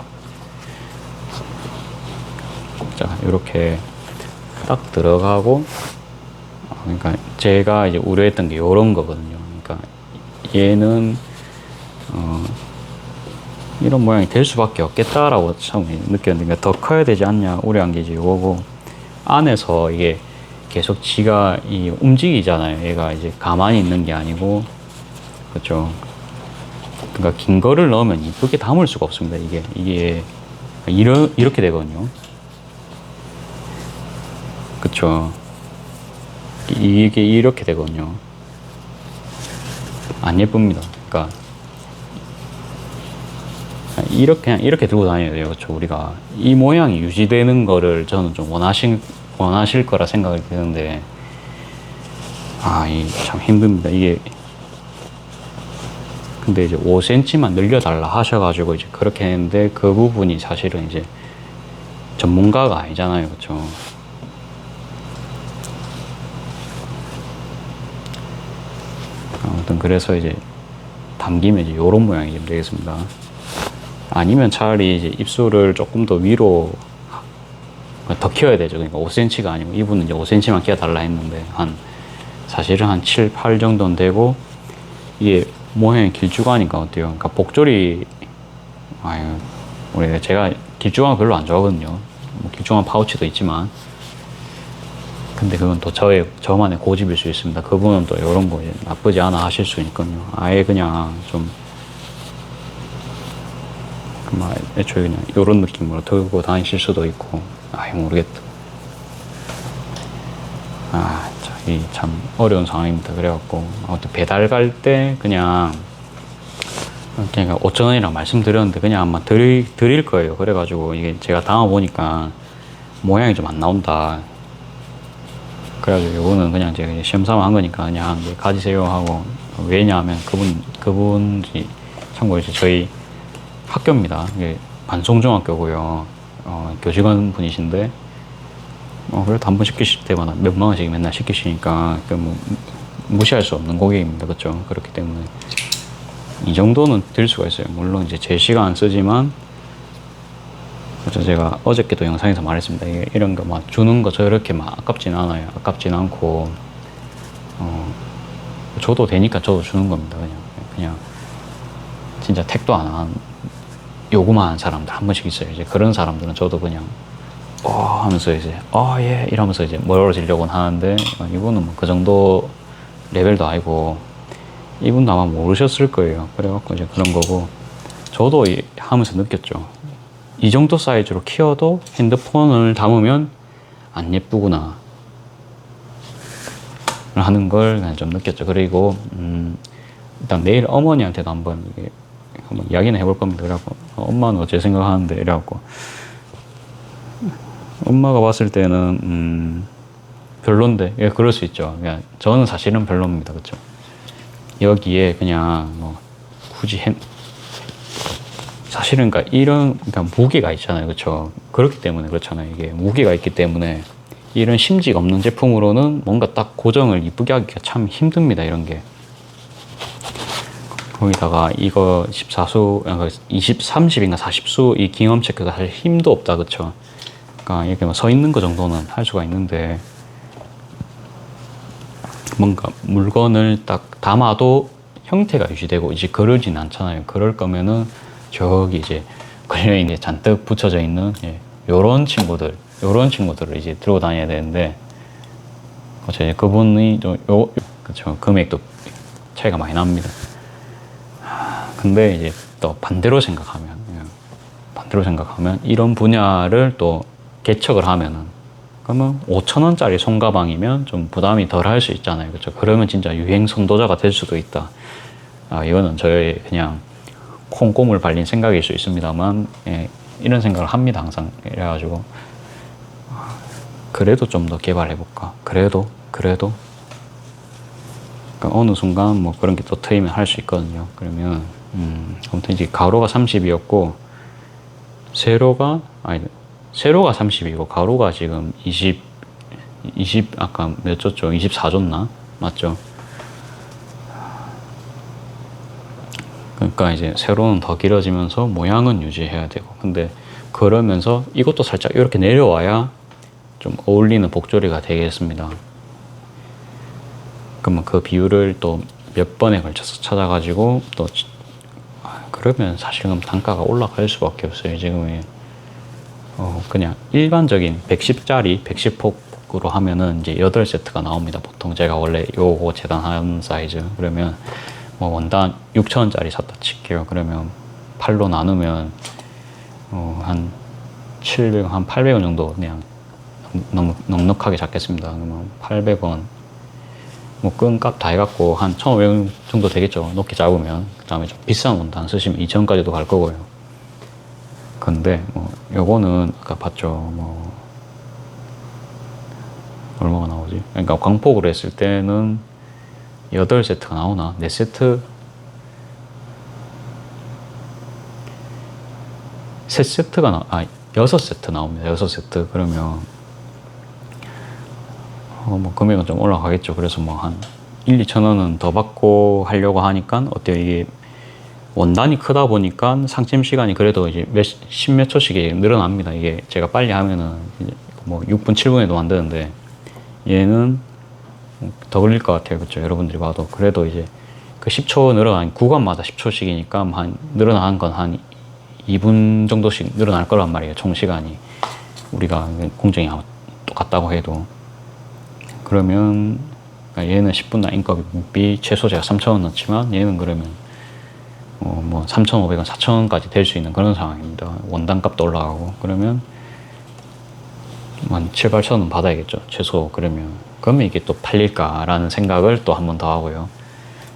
자, 이렇게 딱 들어가고, 그러니까 제가 이제 우려했던 게 이런 거거든요. 그러니까 얘는 이런 모양이 될 수밖에 없겠다라고 처음에 느꼈는데, 그러니까 더 커야 되지 않냐 우려한 게 이제 이거고, 안에서 이게 계속 지가 움직이잖아요. 얘가 이제 가만히 있는 게 아니고, 그렇죠? 그러니까 긴 거를 넣으면 이쁘게 담을 수가 없습니다. 이게 이렇게 되거든요. 그쵸? 이게 이렇게 되거든요. 안 예쁩니다. 그러니까 그냥 이렇게 들고 다녀야 돼요. 그렇죠? 우리가 이 모양이 유지되는 거를 저는 좀 원하실 거라 생각이 드는데, 이 참 힘듭니다. 이게 근데 이제 5cm만 늘려달라 하셔가지고 이제 그렇게 했는데, 그 부분이 사실은 이제 전문가가 아니잖아요. 그렇죠? 아무튼 그래서 이제 담기면 이제 요런 모양이 좀 되겠습니다. 아니면 차라리 이제 입술을 조금 더 위로 더 키워야 되죠. 그러니까 5cm가 아니고, 이분은 이제 5cm만 키워달라 했는데, 사실은 한 7, 8 정도는 되고, 이게 모양이 길쭉하니까 어때요? 그러니까 복조리, 제가 길쭉한 거 별로 안 좋아하거든요. 뭐 길쭉한 파우치도 있지만, 근데 그건 또 저만의 고집일 수 있습니다. 그분은 또 이런 거 나쁘지 않아 하실 수 있거든요. 아예 그냥 좀, 애초에 그냥 이런 느낌으로 들고 다니실 수도 있고, 모르겠다. 이 참 어려운 상황입니다. 그래갖고 아무튼 배달 갈 때 그냥 5,000원이라고 말씀드렸는데 그냥 아마 드릴 거예요. 그래가지고 이게 제가 담아보니까 모양이 좀 안 나온다. 그래가지고 이거는 그냥 제가 시험 삼아 한 거니까 그냥 가지세요 하고, 왜냐하면 그분이 참고로 이제 저희 학교입니다. 이게 반송중학교고요. 교직원 분이신데, 그래도 한 번 시키실 때마다 몇만 원씩 맨날 시키시니까 무시할 수 없는 고객입니다. 그렇죠? 그렇기 때문에 이 정도는 드릴 수가 있어요. 물론 이제 제 시간 쓰지만, 그렇죠? 제가 어저께도 영상에서 말했습니다. 이런 거 주는 거 저렇게 아깝진 않아요. 아깝진 않고, 줘도 되니까 저도 주는 겁니다. 그냥 진짜 택도 안 한, 요구만 한 사람들 한 번씩 있어요. 이제 그런 사람들은 저도 그냥 하면서 이제 예 이러면서 이제 멀어지려고는 하는데, 이분은 그 정도 레벨도 아니고, 이분도 아마 모르셨을 거예요. 그래갖고 이제 그런 거고, 저도 하면서 느꼈죠. 이 정도 사이즈로 키워도 핸드폰을 담으면 안 예쁘구나 하는 걸 좀 느꼈죠. 그리고 일단 내일 어머니한테도 한번 이야기는 해볼 겁니다. 그래갖고 엄마는 어째 생각하는데, 이래갖고 엄마가 봤을 때는 별론데, 그럴 수 있죠. 그냥 저는 사실은 별로입니다. 그렇죠? 여기에 그냥 굳이 사실은 그러니까 무게가 있잖아요. 그렇죠? 그렇기 때문에 그렇잖아요. 이게 무게가 있기 때문에 이런 심지가 없는 제품으로는 뭔가 딱 고정을 이쁘게 하기가 참 힘듭니다. 이런 게. 거기다가 이거 14수, 30인가 40수 이 기념 체크가 사실 힘도 없다. 그쵸? 그러니까 이렇게 서 있는 거 정도는 할 수가 있는데, 뭔가 물건을 딱 담아도 형태가 유지되고 이제 그러진 않잖아요. 그럴 거면은 저기 이제 걸려있는 잔뜩 붙여져 있는 요런 친구들을 이제 들고 다녀야 되는데, 그렇죠? 그분이 그렇죠? 금액도 차이가 많이 납니다. 근데 이제 또 반대로 생각하면 이런 분야를 또 개척을 하면은, 그러면 5,000원짜리 손가방이면 좀 부담이 덜 할 수 있잖아요. 그렇죠? 그러면 진짜 유행 선도자가 될 수도 있다. 이거는 저의 그냥 콩고물 발린 생각일 수 있습니다만, 예, 이런 생각을 합니다, 항상. 그래가지고, 그래도 좀 더 개발해볼까? 그래도? 그러니까 어느 순간 뭐 그런 게 또 트이면 할 수 있거든요. 그러면, 아무튼 이제 가로가 30이었고, 세로가 30이고, 가로가 지금 20, 아까 몇 줬죠? 24 줬나? 맞죠? 그러니까 이제 세로는 더 길어지면서 모양은 유지해야 되고, 근데 그러면서 이것도 살짝 이렇게 내려와야 좀 어울리는 복조리가 되겠습니다. 그러면 그 비율을 또 몇 번에 걸쳐서 찾아가지고 또 그러면 사실은 단가가 올라갈 수밖에 없어요. 지금 그냥 일반적인 110짜리 110폭으로 하면은 이제 8세트가 나옵니다. 보통 제가 원래 요거 재단하는 사이즈. 그러면 뭐 원단 6,000원짜리 샀다 칠게요. 그러면 8로 나누면 한 700원, 한 800원 정도 그냥 너무 넉넉하게 잡겠습니다. 그러면 800원 뭐 끈값 다 해갖고 한 1,500원 정도 되겠죠. 높게 잡으면. 그 다음에 좀 비싼 원단 쓰시면 2,000원까지도 갈 거고요. 근데 뭐 요거는 아까 봤죠. 뭐 얼마가 나오지? 그러니까 광폭으로 했을 때는 8세트가 나오나? 4세트? 3세트가 6세트 나옵니다. 6세트. 그러면 뭐 금액은 좀 올라가겠죠. 그래서 뭐 한 1, 2천 원은 더 받고 하려고 하니까 어때요? 이게 원단이 크다 보니까 상침 시간이 그래도 이제 십몇 초씩 늘어납니다. 이게 제가 빨리 하면은 이제 뭐 6분, 7분에도 만드는데 얘는 더 걸릴 것 같아요. 그렇죠? 여러분들이 봐도. 그래도 이제 그 10초 늘어난 구간마다 10초씩이니까 한 늘어나는 건 한 2분 정도씩 늘어날 거란 말이에요. 총 시간이. 우리가 공정이 똑같다고 해도. 그러면 얘는 10분 날 인건비 최소 제가 3,000원 넣지만 얘는 그러면 뭐 3,500원, 4,000원까지 될 수 있는 그런 상황입니다. 원단 값도 올라가고. 그러면 한 7, 8,000원 받아야겠죠. 최소. 그러면 이게 또 팔릴까라는 생각을 또 한 번 더 하고요.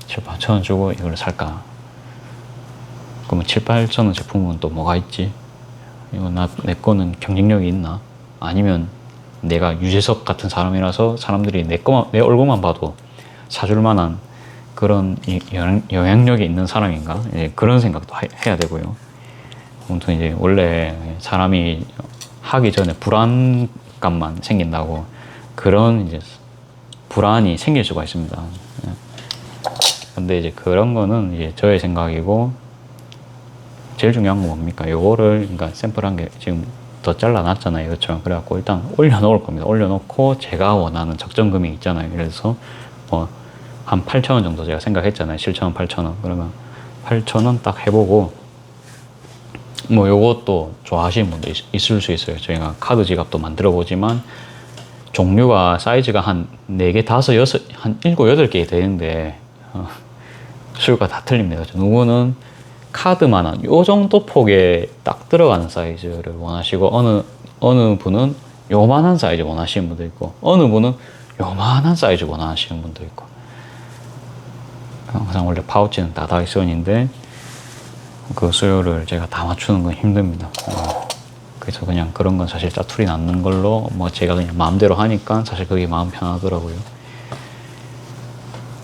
7, 8,000원 주고 이걸 살까? 그러면 7, 8,000원 제품은 또 뭐가 있지? 이거 내 거는 경쟁력이 있나? 아니면 내가 유재석 같은 사람이라서 사람들이 내 얼굴만 봐도 사줄 만한 그런 영향력이 있는 사람인가? 그런 생각도 해야 되고요. 아무튼 이제 원래 사람이 하기 전에 불안감만 생긴다고 그런 이제 불안이 생길 수가 있습니다. 근데 이제 그런 거는 이제 저의 생각이고 제일 중요한 건 뭡니까? 요거를 그러니까 샘플한 게 지금 더 잘라놨잖아요. 그렇죠? 그래갖고 일단 올려놓을 겁니다. 올려놓고 제가 원하는 적정 금액 있잖아요. 그래서 뭐 한 8,000원 정도 제가 생각했잖아요. 7,000원, 8,000원. 그러면 8,000원 딱 해보고 뭐 요것도 좋아하시는 분도 있을 수 있어요. 저희가 카드 지갑도 만들어 보지만 종류가 사이즈가 한 4개, 5, 6, 한 7, 8개 되는데 수요가 다 틀립니다. 누구는 카드만한 요 정도 폭에 딱 들어가는 사이즈를 원하시고 어느 분은 요만한 사이즈 원하시는 분도 있고 어느 분은 요만한 사이즈 원하시는 분도 있고 항상 원래 파우치는 다 다이슨인데 그 수요를 제가 다 맞추는 건 힘듭니다. 그래서 그냥 그런 건 사실 짜투리 낳는 걸로 뭐 제가 그냥 마음대로 하니까 사실 그게 마음 편하더라고요.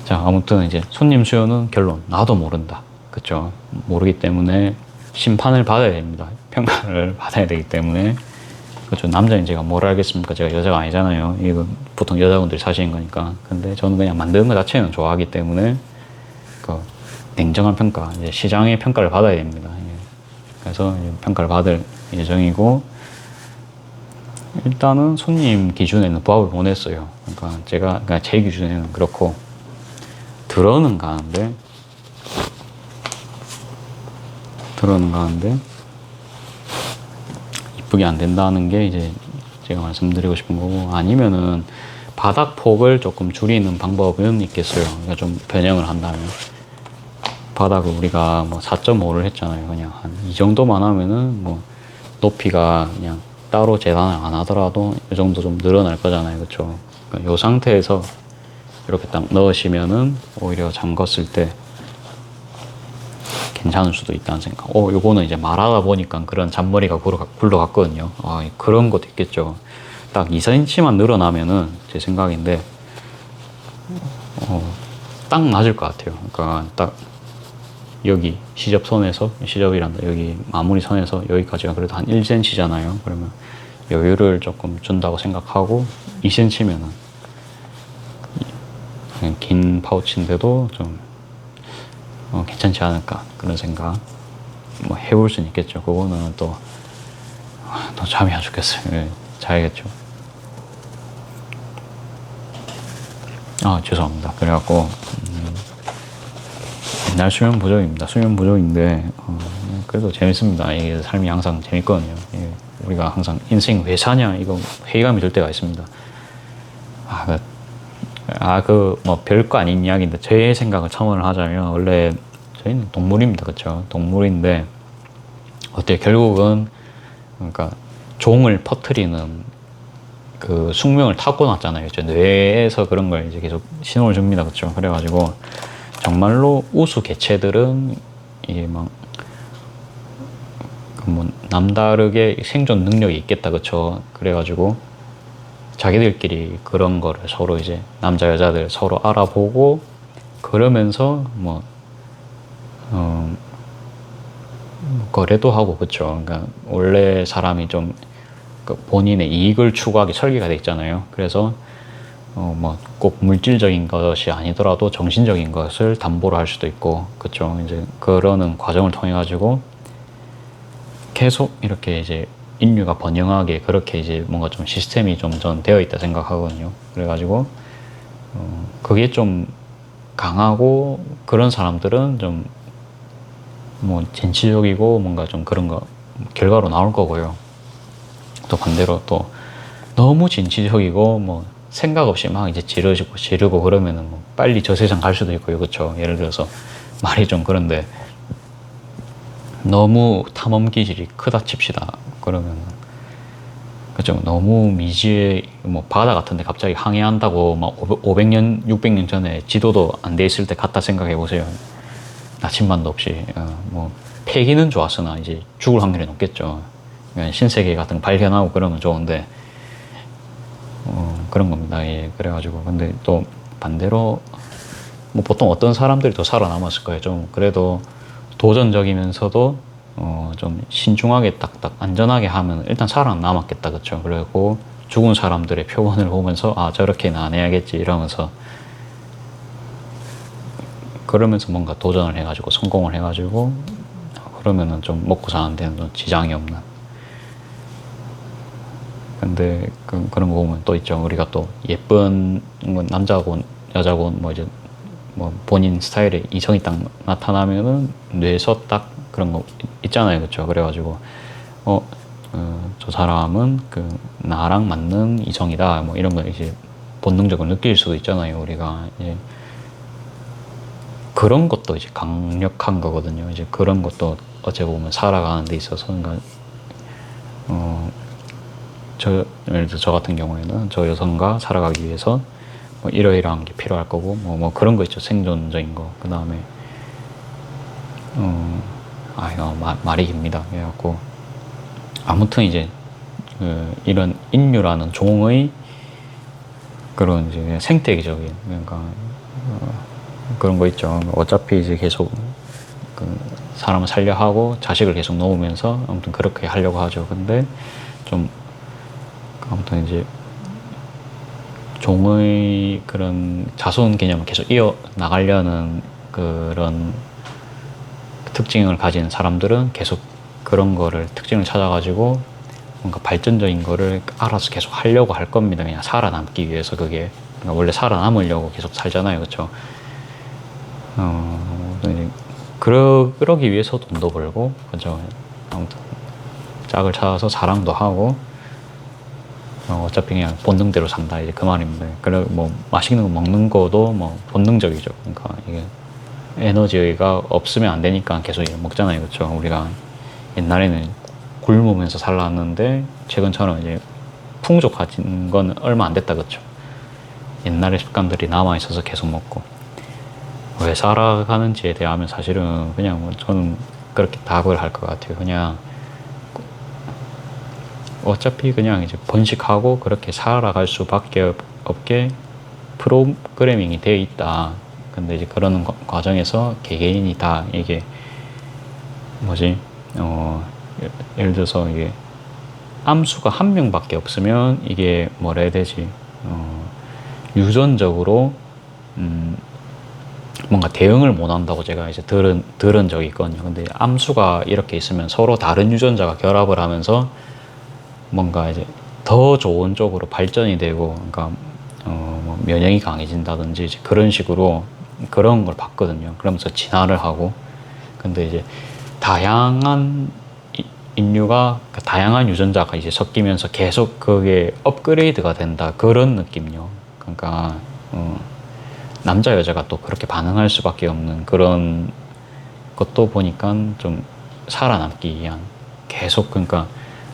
자, 아무튼 이제 손님 수요는 결론 나도 모른다. 그쵸? 모르기 때문에 심판을 받아야 됩니다. 평가를 받아야 되기 때문에. 그렇죠. 남자인 제가 뭘 알겠습니까? 제가 여자가 아니잖아요. 이거 보통 여자분들이 사시는 거니까. 근데 저는 그냥 만드는 것 자체는 좋아하기 때문에 그 냉정한 평가, 이제 시장의 평가를 받아야 됩니다. 그래서 평가를 받을 예정이고 일단은 손님 기준에는 부합을 보냈어요. 그러니까 제 기준에는 그렇고 들어는 가는데 이쁘게 안 된다는 게 이제 제가 말씀드리고 싶은 거고 아니면은 바닥 폭을 조금 줄이는 방법은 있겠어요. 그러니까 좀 변형을 한다면 바닥을 우리가 뭐 4.5를 했잖아요. 그냥 한 이 정도만 하면은 뭐 높이가 그냥 따로 재단을 안 하더라도 이 정도 좀 늘어날 거잖아요. 그쵸? 그러니까 이 상태에서 이렇게 딱 넣으시면은 오히려 잠궜을 때 괜찮을 수도 있다는 생각. 요거는 이제 말하다 보니까 그런 잔머리가 굴러갔거든요. 그런 것도 있겠죠. 딱 2cm만 늘어나면은 제 생각인데, 딱 맞을 것 같아요. 그러니까 딱 여기 시접이란다. 여기 마무리 선에서 여기까지가 그래도 한 1cm잖아요. 그러면 여유를 조금 준다고 생각하고 2cm면은 그냥 긴 파우치인데도 좀 괜찮지 않을까 그런 생각. 뭐 해볼 수는 있겠죠. 그거는 또 잠이 안 좋겠어요. 예, 자야겠죠. 죄송합니다. 그래갖고 옛날 수면 부족입니다. 수면 부족인데 그래도 재밌습니다. 이게 삶이 항상 재밌거든요. 우리가 항상 인생 왜 사냐 이거 회의감이 들 때가 있습니다. 뭐 별거 아닌 이야기인데 제 생각을 첨언을 하자면 원래 저희는 동물입니다. 그렇죠? 동물인데 어때 결국은 그러니까 종을 퍼뜨리는 그 숙명을 타고났잖아요. 뇌에서 그런 걸 이제 계속 신호를 줍니다. 그렇죠? 그래가지고 정말로 우수 개체들은 이게 막 뭐 남다르게 생존 능력이 있겠다. 그렇죠? 그래가지고 자기들끼리 그런 거를 서로 이제 남자 여자들 서로 알아보고 그러면서 뭐 거래도 하고 그렇죠. 그러니까 원래 사람이 좀 본인의 이익을 추구하기 설계가 돼 있잖아요. 그래서 뭐 꼭 물질적인 것이 아니더라도 정신적인 것을 담보로 할 수도 있고 그렇죠. 이제 그러는 과정을 통해 가지고 계속 이렇게 이제 인류가 번영하게 그렇게 이제 뭔가 좀 시스템이 좀 전 되어 있다 생각하거든요. 그래가지고 그게 좀 강하고 그런 사람들은 좀 뭐 진취적이고 뭔가 좀 그런 거 결과로 나올 거고요. 또 반대로 또 너무 진취적이고 뭐 생각 없이 막 이제 지르고 그러면은 뭐 빨리 저 세상 갈 수도 있고요. 그렇죠. 예를 들어서 말이 좀 그런데 너무 탐험 기질이 크다 칩시다. 그러면 그죠. 너무 미지의 뭐 바다 같은데 갑자기 항해한다고 막 500년, 600년 전에 지도도 안 돼 있을 때 갔다 생각해 보세요. 나침반도 없이 뭐 폐기는 좋았으나 이제 죽을 확률이 높겠죠. 신세계 같은 거 발견하고 그러면 좋은데 그런 겁니다. 예, 그래가지고 근데 또 반대로 뭐 보통 어떤 사람들이 더 살아남았을 거예요. 좀 그래도 도전적이면서도 좀 신중하게 딱딱 안전하게 하면 일단 살아남았겠다. 그쵸? 그리고 죽은 사람들의 표본을 보면서 저렇게는 안 해야겠지 이러면서 그러면서 뭔가 도전을 해가지고 성공을 해가지고 그러면은 좀 먹고 사는 데는 좀 지장이 없는. 근데 그런 거 보면 또 있죠. 우리가 또 예쁜 남자고 여자고 뭐 이제 뭐 본인 스타일에 이성이 딱 나타나면은 뇌에서 딱 그런 거 있잖아요. 그쵸? 그래가지고 저 사람은 나랑 맞는 이성이다. 뭐 이런 거 이제 본능적으로 느낄 수도 있잖아요. 우리가 이제 그런 것도 이제 강력한 거거든요. 이제 그런 것도 어찌 보면 살아가는 데 있어서 그러니까 예를 들어 저 같은 경우에는 저 여성과 살아가기 위해서 뭐 이러이러한 게 필요할 거고 뭐 그런 거 있죠. 생존적인 거. 그 다음에 말이 깁니다. 그래갖고 아무튼 이제 이런 인류라는 종의 그런 이제 생태계적인 그러니까 그런 거 있죠. 어차피 이제 계속 사람을 살려 하고 자식을 계속 놓으면서 아무튼 그렇게 하려고 하죠. 근데 좀 아무튼 이제 종의 그런 자손 개념을 계속 이어 나가려는 그런 특징을 가진 사람들은 계속 그런 거를 특징을 찾아가지고 뭔가 발전적인 거를 알아서 계속 하려고 할 겁니다. 그냥 살아남기 위해서 그게 그러니까 원래 살아남으려고 계속 살잖아요, 그렇죠? 그러기 위해서 돈도 벌고, 그죠? 아무튼 짝을 찾아서 사랑도 하고, 어차피 그냥 본능대로 산다 이제 그 말입니다. 그래 뭐 맛있는 거 먹는 거도 뭐 본능적이죠. 그러니까 이게 에너지가 없으면 안 되니까 계속 먹잖아요, 그렇죠? 우리가 옛날에는 굶으면서 살았는데 최근처럼 이제 풍족해진 건 얼마 안 됐다 그쵸. 옛날의 습관들이 남아있어서 계속 먹고 왜 살아가는지에 대하면 사실은 그냥 뭐 저는 그렇게 답을 할 것 같아요. 그냥 어차피 그냥 이제 번식하고 그렇게 살아갈 수밖에 없게 프로그래밍이 되어 있다. 근데 이제 그러는 과정에서 개개인이 다 이게 뭐지 예를 들어서 이게 암수가 한 명밖에 없으면 이게 뭐라 해야 되지 유전적으로 뭔가 대응을 못 한다고 제가 이제 들은 적이 있거든요. 근데 암수가 이렇게 있으면 서로 다른 유전자가 결합을 하면서 뭔가 이제 더 좋은 쪽으로 발전이 되고, 그러니까 뭐 면역이 강해진다든지 이제 그런 식으로 그런 걸 봤거든요. 그러면서 진화를 하고, 근데 이제 다양한 인류가 다양한 유전자가 이제 섞이면서 계속 그게 업그레이드가 된다 그런 느낌이요. 그러니까 남자 여자가 또 그렇게 반응할 수밖에 없는 그런 것도 보니까 좀 살아남기 위한 계속 그러니까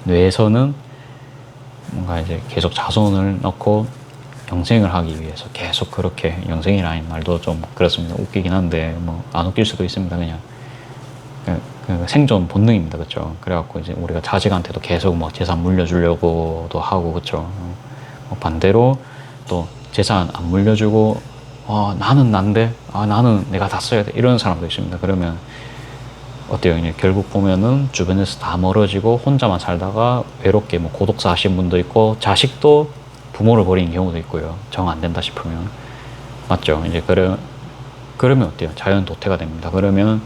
뇌에서는 뭔가 이제 계속 자손을 넣고 영생을 하기 위해서 계속 그렇게 영생이라는 말도 좀 그렇습니다. 웃기긴 한데 뭐 안 웃길 수도 있습니다. 그냥 그 생존 본능입니다. 그렇죠? 그래갖고 이제 우리가 자식한테도 계속 뭐 재산 물려주려고도 하고 그렇죠? 반대로 또 재산 안 물려주고 나는 난데 나는 내가 다 써야 돼 이런 사람도 있습니다. 그러면 어때요? 이제 결국 보면은 주변에서 다 멀어지고 혼자만 살다가 외롭게 뭐 고독사 하신 분도 있고 자식도 부모를 버리는 경우도 있고요. 정 안 된다 싶으면 맞죠? 이제 그러면 어때요? 자연 도태가 됩니다. 그러면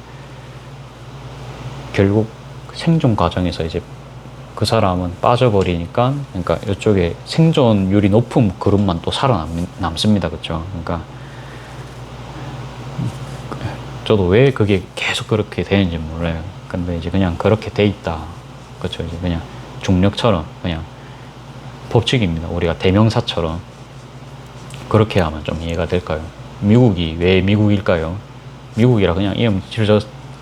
결국 생존 과정에서 이제 그 사람은 빠져버리니까 그러니까 이쪽에 생존율이 높은 그룹만 또 살아남습니다. 그렇죠? 그러니까 저도 왜 그게 계속 그렇게 되는지 몰라요. 근데 이제 그냥 그렇게 돼 있다. 그렇죠? 이제 그냥 중력처럼 그냥 법칙입니다. 우리가 대명사처럼 그렇게 하면 좀 이해가 될까요? 미국이 왜 미국일까요? 미국이라 그냥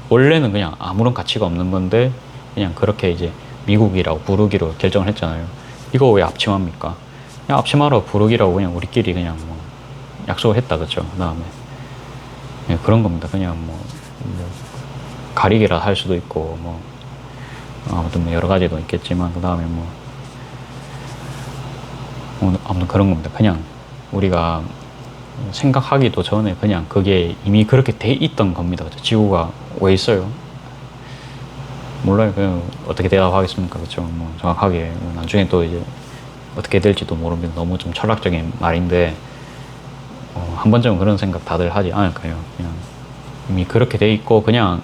원래는 그냥 아무런 가치가 없는 건데 그냥 그렇게 이제 미국이라고 부르기로 결정을 했잖아요. 이거 왜 앞침합니까? 그냥 앞침하라고 부르기라고 그냥 우리끼리 그냥 뭐 약속을 했다. 그렇죠? 그 다음에 네, 그런 겁니다. 그냥 뭐 가리기라 할 수도 있고 뭐 아무튼 뭐 여러 가지도 있겠지만 그 다음에 뭐 아무튼 그런 겁니다. 그냥 우리가 생각하기도 전에 그냥 그게 이미 그렇게 돼 있던 겁니다. 그렇죠? 지구가 왜 있어요? 몰라요. 그냥 어떻게 대답하겠습니까? 그렇죠? 뭐 정확하게 나중에 또 이제 어떻게 될지도 모릅니다. 너무 좀 철학적인 말인데 한 번쯤은 그런 생각 다들 하지 않을까요? 그냥 이미 그렇게 돼 있고 그냥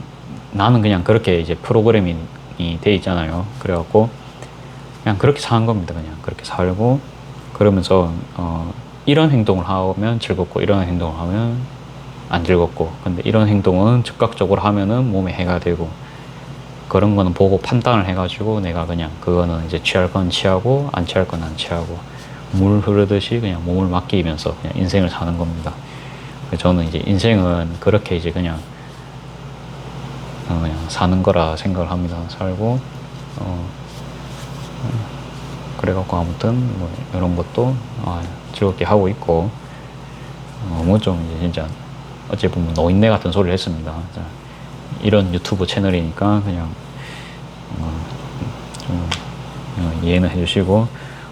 나는 그냥 그렇게 이제 프로그래밍이 돼 있잖아요. 그래갖고 그냥 그렇게 사는 겁니다. 그냥 그렇게 살고 그러면서 이런 행동을 하면 즐겁고 이런 행동을 하면 안 즐겁고 근데 이런 행동은 즉각적으로 하면은 몸에 해가 되고 그런 거는 보고 판단을 해가지고 내가 그냥 그거는 이제 취할 건 취하고 안 취할 건 안 취하고 물 흐르듯이 그냥 몸을 맡기면서 그냥 인생을 사는 겁니다. 저는 이제 인생은 그렇게 이제 그냥 사는 거라 생각을 합니다. 살고 그래갖고 아무튼 뭐 이런 것도 즐겁게 하고 있고 뭐 좀 이제 진짜 어찌 보면 노인네 같은 소리를 했습니다. 이런 유튜브 채널이니까 그냥 좀 이해는 해주시고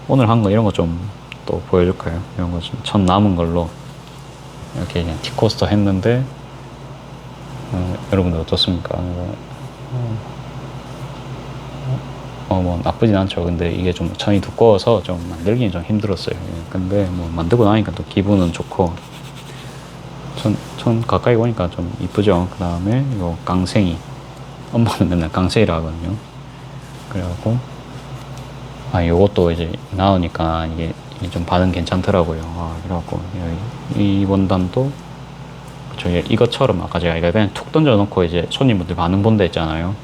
오늘 한 거 이런 거 좀 또 보여줄까요? 이런 거 좀 천 남은 걸로 이렇게 그냥 티코스터 했는데 여러분들 어떻습니까? 뭐 나쁘진 않죠. 근데 이게 좀 천이 두꺼워서 좀 만들기는 좀 힘들었어요. 근데 뭐 만들고 나니까 또 기분은 좋고 천 가까이 보니까 좀 이쁘죠. 그 다음에 이거 깡생이 엄마는 맨날 깡생이라 하거든요. 그래갖고 요것도 이제 나오니까 이게 좀 반응 괜찮더라고요. 그래갖고 이번 단도 그쵸, 이것처럼 아까 제가 이거 그냥 툭 던져놓고 이제 손님분들 반응 본다 했잖아요.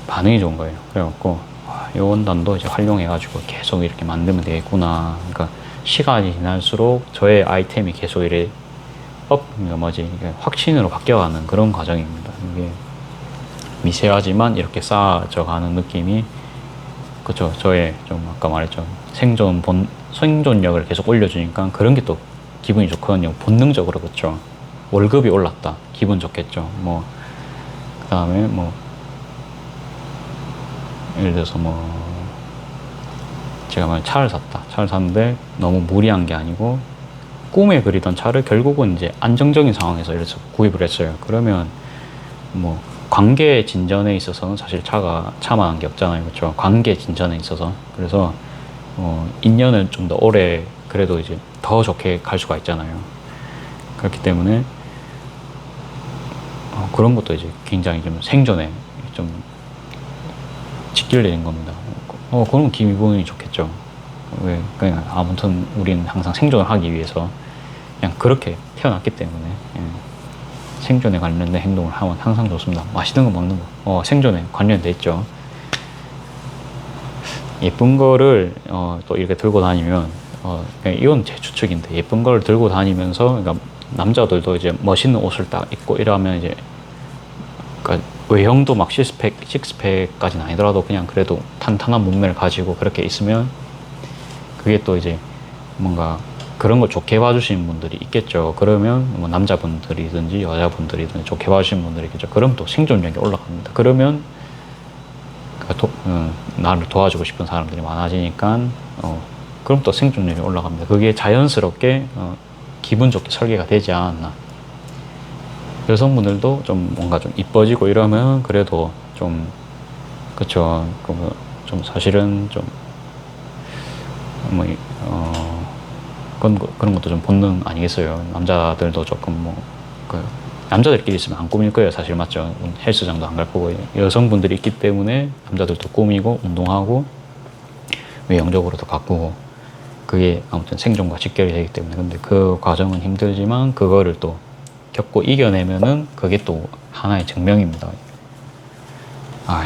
반응이 좋은 거예요. 그래갖고 이 원단도 이제 활용해가지고 계속 이렇게 만들면 되겠구나. 그러니까 시간이 지날수록 저의 아이템이 계속 이게 확신으로 바뀌어가는 그런 과정입니다. 이게 미세하지만 이렇게 쌓아져가는 느낌이 그쵸. 저의 좀 아까 말했죠. 생존력을 계속 올려주니까 그런 게 또 기분이 좋거든요. 본능적으로 그렇죠. 월급이 올랐다. 기분 좋겠죠. 뭐, 그 다음에 뭐, 예를 들어서 뭐, 제가 만약 차를 샀다. 차를 샀는데 너무 무리한 게 아니고 꿈에 그리던 차를 결국은 이제 안정적인 상황에서 예를 들어서 구입을 했어요. 그러면 뭐 관계 진전에 있어서는 사실 차만한 게 없잖아요. 그렇죠? 관계 진전에 있어서. 그래서 인연을 좀 더 오래 그래도 이제 더 좋게 갈 수가 있잖아요. 그렇기 때문에 그런 것도 이제 굉장히 좀 생존에 좀 직결되는 겁니다. 그런 기분이 좋겠죠. 왜? 그냥 아무튼 우리는 항상 생존을 하기 위해서 그냥 그렇게 태어났기 때문에 생존에 관련된 행동을 하면 항상 좋습니다. 맛있는 거 먹는 거 생존에 관련돼 있죠. 예쁜 거를 또 이렇게 들고 다니면 이건 제 추측인데 예쁜 거를 들고 다니면서 그러니까 남자들도 이제 멋있는 옷을 딱 입고 이러면 이제 그러니까 외형도 막 식스팩까지는 아니더라도 그냥 그래도 탄탄한 몸매를 가지고 그렇게 있으면 그게 또 이제 뭔가 그런 걸 좋게 봐주시는 분들이 있겠죠. 그러면 뭐 남자분들이든지 여자분들이든지 좋게 봐주시는 분들이 있겠죠. 그럼 또 생존력이 올라갑니다. 그러면 나를 도와주고 싶은 사람들이 많아지니까 그럼 또 생존력이 올라갑니다. 그게 자연스럽게 기분 좋게 설계가 되지 않았나. 여성분들도 좀 뭔가 좀 이뻐지고 이러면 그래도 좀 그쵸. 좀 사실은 좀 그런 것도 좀 본능 아니겠어요. 남자들도 조금 남자들끼리 있으면 안 꾸밀 거예요. 사실 맞죠. 헬스장도 안 갈 거고 여성분들이 있기 때문에 남자들도 꾸미고 운동하고 외형적으로도 가꾸고 그게 아무튼 생존과 직결이 되기 때문에 근데 그 과정은 힘들지만 그거를 또 겪고 이겨내면은 그게 또 하나의 증명입니다.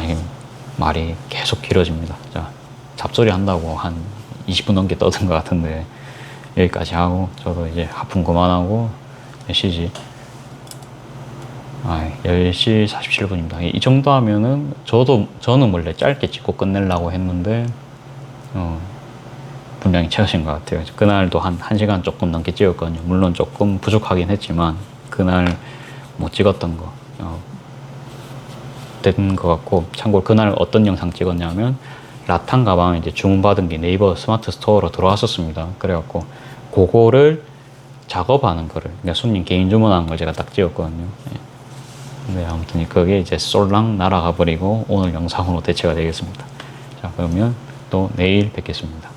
이게 말이 계속 길어집니다. 자, 잡소리 한다고 한 20분 넘게 떠든 것 같은데 여기까지 하고 저도 이제 하품 그만하고 몇 시지? 10시 47분입니다. 이 정도 하면은 저는 원래 짧게 찍고 끝내려고 했는데 분량이 채워진 것 같아요. 그날도 한 1시간 조금 넘게 찍었거든요. 물론 조금 부족하긴 했지만 그날 못 찍었던 거 된 것 같고 참고로 그날 어떤 영상 찍었냐면 라탄 가방 이제 주문받은 게 네이버 스마트 스토어로 들어왔었습니다. 그래갖고 그거를 작업하는 거를 그러니까 손님 개인 주문하는 걸 제가 딱 찍었거든요. 근데 아무튼 그게 이제 쏠랑 날아가 버리고 오늘 영상으로 대체가 되겠습니다. 자, 그러면 또 내일 뵙겠습니다.